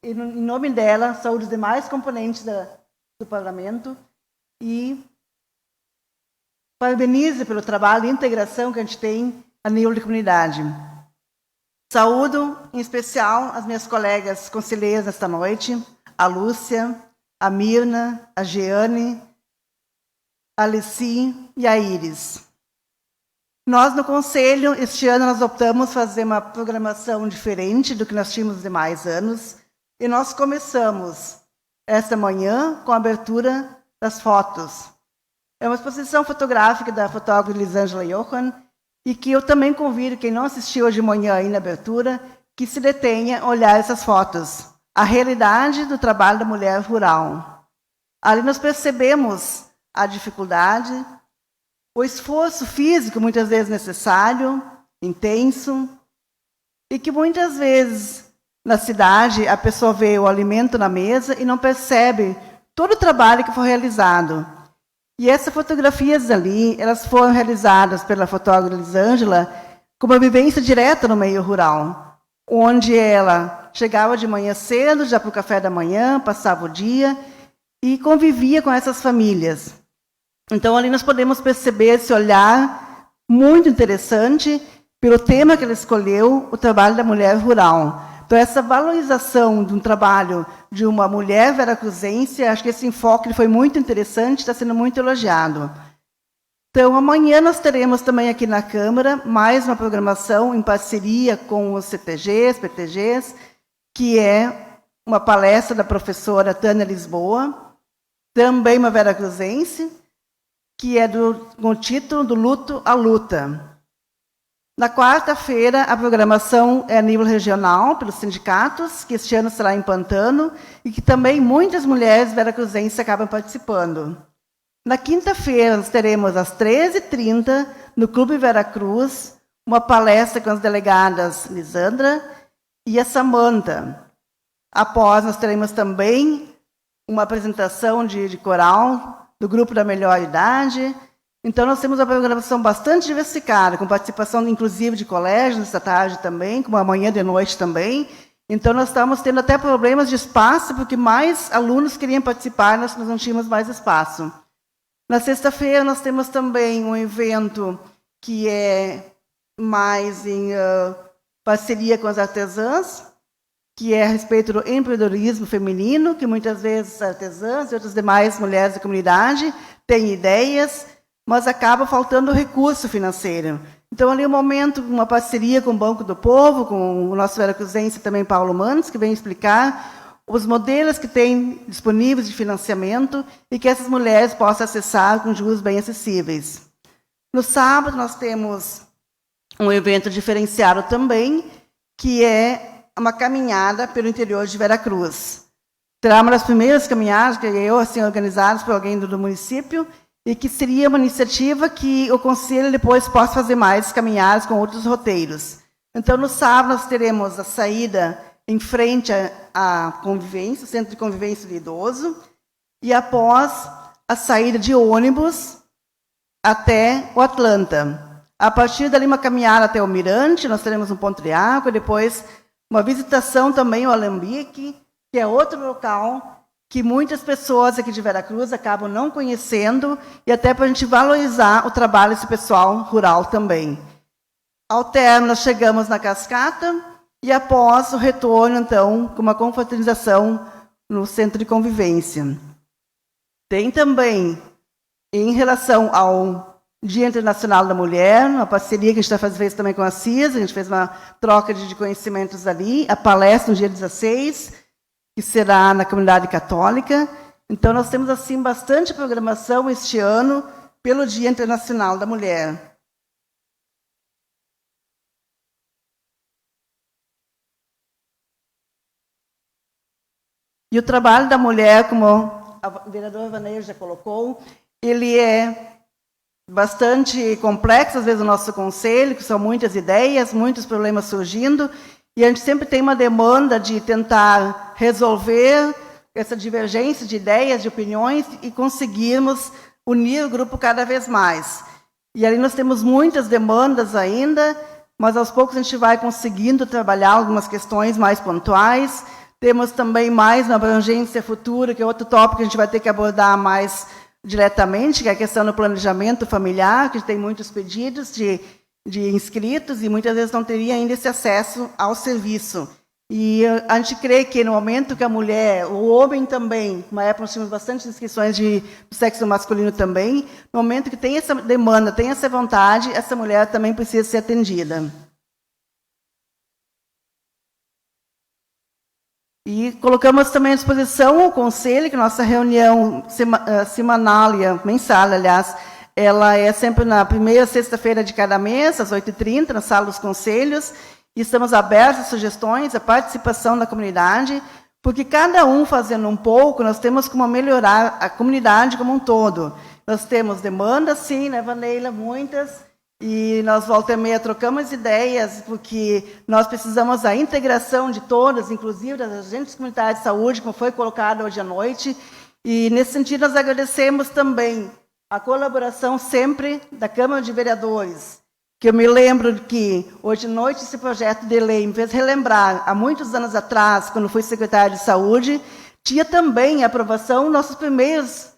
e, em nome dela, saúde os demais componentes do Parlamento e parabenizo pelo trabalho e integração que a gente tem a nível de comunidade. Saúdo, em especial, as minhas colegas conselheiras nesta noite, a Lúcia, a Mirna, a Jeane, a Alessi e a Iris. Nós, no Conselho, este ano, nós optamos fazer uma programação diferente do que nós tínhamos nos demais anos, e nós começamos esta manhã com a abertura das fotos. É uma exposição fotográfica da fotógrafa Elisângela Johann, e que eu também convido quem não assistiu hoje de manhã aí na abertura, que se detenha a olhar essas fotos. A realidade do trabalho da mulher rural. Ali nós percebemos a dificuldade, o esforço físico muitas vezes necessário, intenso, e que muitas vezes na cidade a pessoa vê o alimento na mesa e não percebe todo o trabalho que foi realizado. E essas fotografias ali, elas foram realizadas pela fotógrafa Elisângela com uma vivência direta no meio rural, onde ela chegava de manhã cedo, já para o café da manhã, passava o dia e convivia com essas famílias. Então, ali nós podemos perceber esse olhar muito interessante pelo tema que ela escolheu, o trabalho da mulher rural. Então, essa valorização de um trabalho de uma mulher veracruzense, acho que esse enfoque foi muito interessante, está sendo muito elogiado. Então, amanhã nós teremos também aqui na Câmara mais uma programação em parceria com os CTGs, PTGs, que é uma palestra da professora Tânia Lisboa, também uma veracruzense, que é com o título do Luto à Luta. Na quarta-feira, a programação é a nível regional, pelos sindicatos, que este ano será em Pantano, e que também muitas mulheres veracruzenses acabam participando. Na quinta-feira, nós teremos às 13h30, no Clube Veracruz, uma palestra com as delegadas Lisandra e a Samanta. Após, nós teremos também uma apresentação de coral do Grupo da Melhor Idade. Então, nós temos uma programação bastante diversificada, com participação, inclusive, de colégios nesta tarde também, como amanhã de noite também. Então, nós estamos tendo até problemas de espaço, porque mais alunos queriam participar, nós não tínhamos mais espaço. Na sexta-feira, nós temos também um evento que é mais em parceria com as artesãs, que é a respeito do empreendedorismo feminino, que muitas vezes artesãs e outras demais mulheres da comunidade têm ideias, mas acaba faltando recurso financeiro. Então, ali é um momento, uma parceria com o Banco do Povo, com o nosso veracruzense também, Paulo Manos, que vem explicar os modelos que tem disponíveis de financiamento e que essas mulheres possam acessar com juros bem acessíveis. No sábado, nós temos um evento diferenciado também, que é uma caminhada pelo interior de Veracruz. Será uma das primeiras caminhadas, que eu, assim, organizadas por alguém do município, e que seria uma iniciativa que o Conselho depois possa fazer mais caminhadas com outros roteiros. Então, no sábado, nós teremos a saída em frente à convivência, o Centro de Convivência do Idoso, e após a saída de ônibus até o Atlanta. A partir dali, uma caminhada até o Mirante, nós teremos um ponto de água, depois uma visitação também ao Alambique, que é outro local que muitas pessoas aqui de Veracruz acabam não conhecendo, e até para a gente valorizar o trabalho desse pessoal rural também. Ao término, nós chegamos na Cascata, e após o retorno, então, com uma confraternização no Centro de Convivência. Tem também Em relação ao Dia Internacional da Mulher, uma parceria que a gente fez também com a CIS, a gente fez uma troca de conhecimentos ali, a palestra no dia 16, que será na comunidade católica. Então, nós temos assim bastante programação este ano pelo Dia Internacional da Mulher. E o trabalho da mulher, como a vereadora Vaneira já colocou, ele é bastante complexo, às vezes, no nosso conselho, que são muitas ideias, muitos problemas surgindo, e a gente sempre tem uma demanda de tentar resolver essa divergência de ideias, de opiniões, e conseguirmos unir o grupo cada vez mais. E ali nós temos muitas demandas ainda, mas aos poucos a gente vai conseguindo trabalhar algumas questões mais pontuais. Temos também mais na abrangência futura, que é outro tópico que a gente vai ter que abordar mais diretamente, que é a questão do planejamento familiar, que tem muitos pedidos de inscritos e muitas vezes não teria ainda esse acesso ao serviço. E a gente crê que no momento que a mulher, o homem também, uma época nós tínhamos bastante inscrições do sexo masculino também, no momento que tem essa demanda, tem essa vontade, essa mulher também precisa ser atendida. E colocamos também à disposição o conselho, que nossa reunião semanal, mensal, aliás, ela é sempre na primeira sexta-feira de cada mês, às 8h30, na sala dos conselhos, e estamos abertos a sugestões, a participação da comunidade, porque cada um fazendo um pouco, nós temos como melhorar a comunidade como um todo. Nós temos demandas, sim, né, Vaneila, muitas, e nós, volta e meia, trocamos ideias, porque nós precisamos da integração de todas, inclusive das agentes comunitárias de saúde, como foi colocado hoje à noite. E, nesse sentido, nós agradecemos também a colaboração sempre da Câmara de Vereadores, que eu me lembro que, hoje à noite, esse projeto de lei me fez relembrar, há muitos anos atrás, quando fui secretária de saúde, tinha também a aprovação nossos primeiros,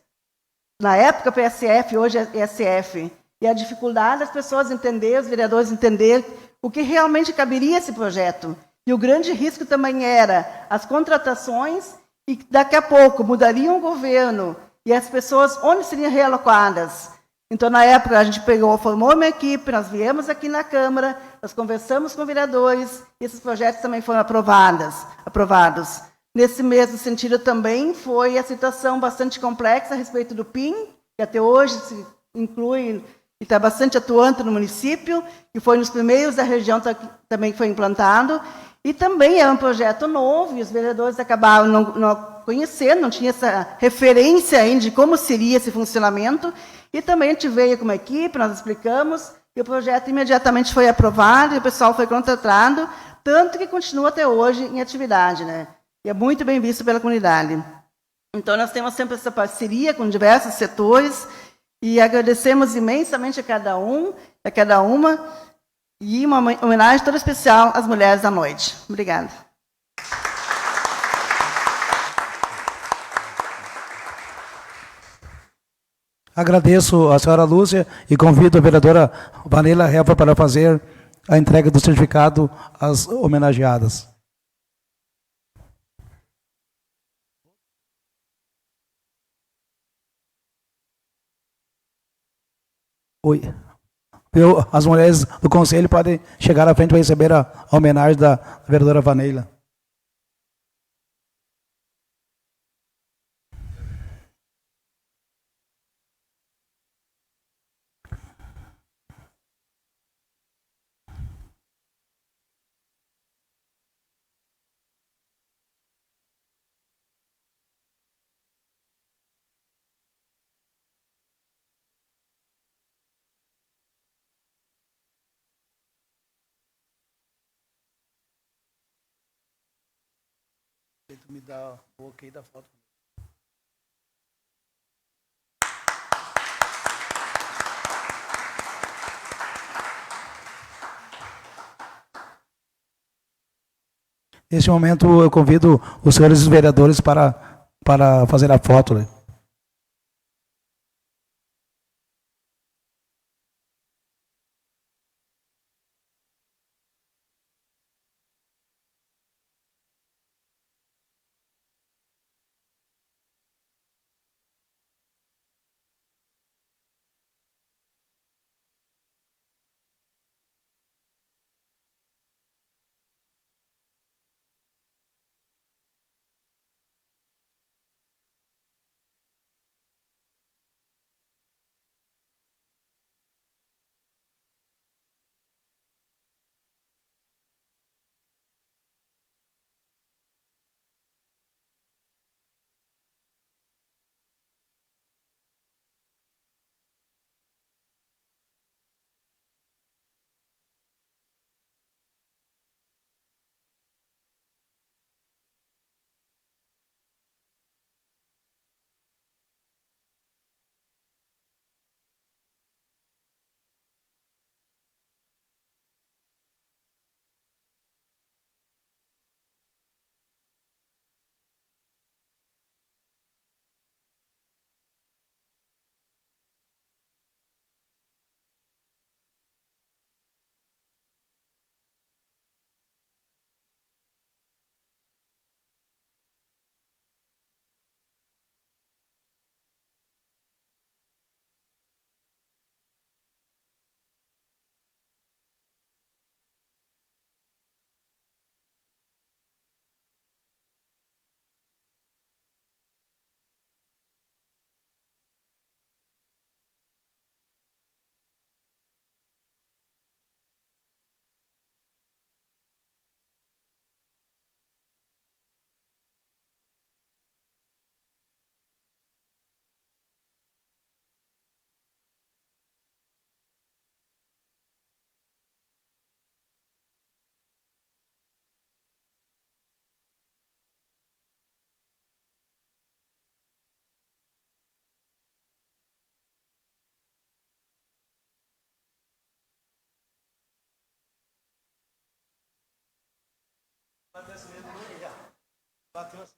na época, PSF, hoje é ESF, e a dificuldade das pessoas entender, os vereadores entender o que realmente caberia esse projeto. E o grande risco também era as contratações e daqui a pouco mudariam o governo e as pessoas onde seriam realocadas. Então, na época, a gente formou uma equipe, nós viemos aqui na Câmara, nós conversamos com vereadores e esses projetos também foram aprovados. Nesse mesmo sentido também foi a situação bastante complexa a respeito do PIN, que até hoje se inclui e está bastante atuante no município, que foi nos primeiros da região também que foi implantado, e também é um projeto novo, e os vereadores acabaram não conhecendo, não tinha essa referência ainda de como seria esse funcionamento, e também a gente veio com uma equipe, nós explicamos, e o projeto imediatamente foi aprovado, e o pessoal foi contratado, tanto que continua até hoje em atividade, né? E é muito bem visto pela comunidade. Então, nós temos sempre essa parceria com diversos setores, e agradecemos imensamente a cada um, a cada uma, e uma homenagem toda especial às mulheres da noite. Obrigada. Agradeço a senhora Lúcia e convido a vereadora Vaneila Helfer para fazer a entrega do certificado às homenageadas. Oi. As mulheres do conselho podem chegar à frente para receber a homenagem da vereadora Vaneila. Tu me dá o ok da foto. Neste momento, eu convido os senhores vereadores para fazer a foto, né? Bateu.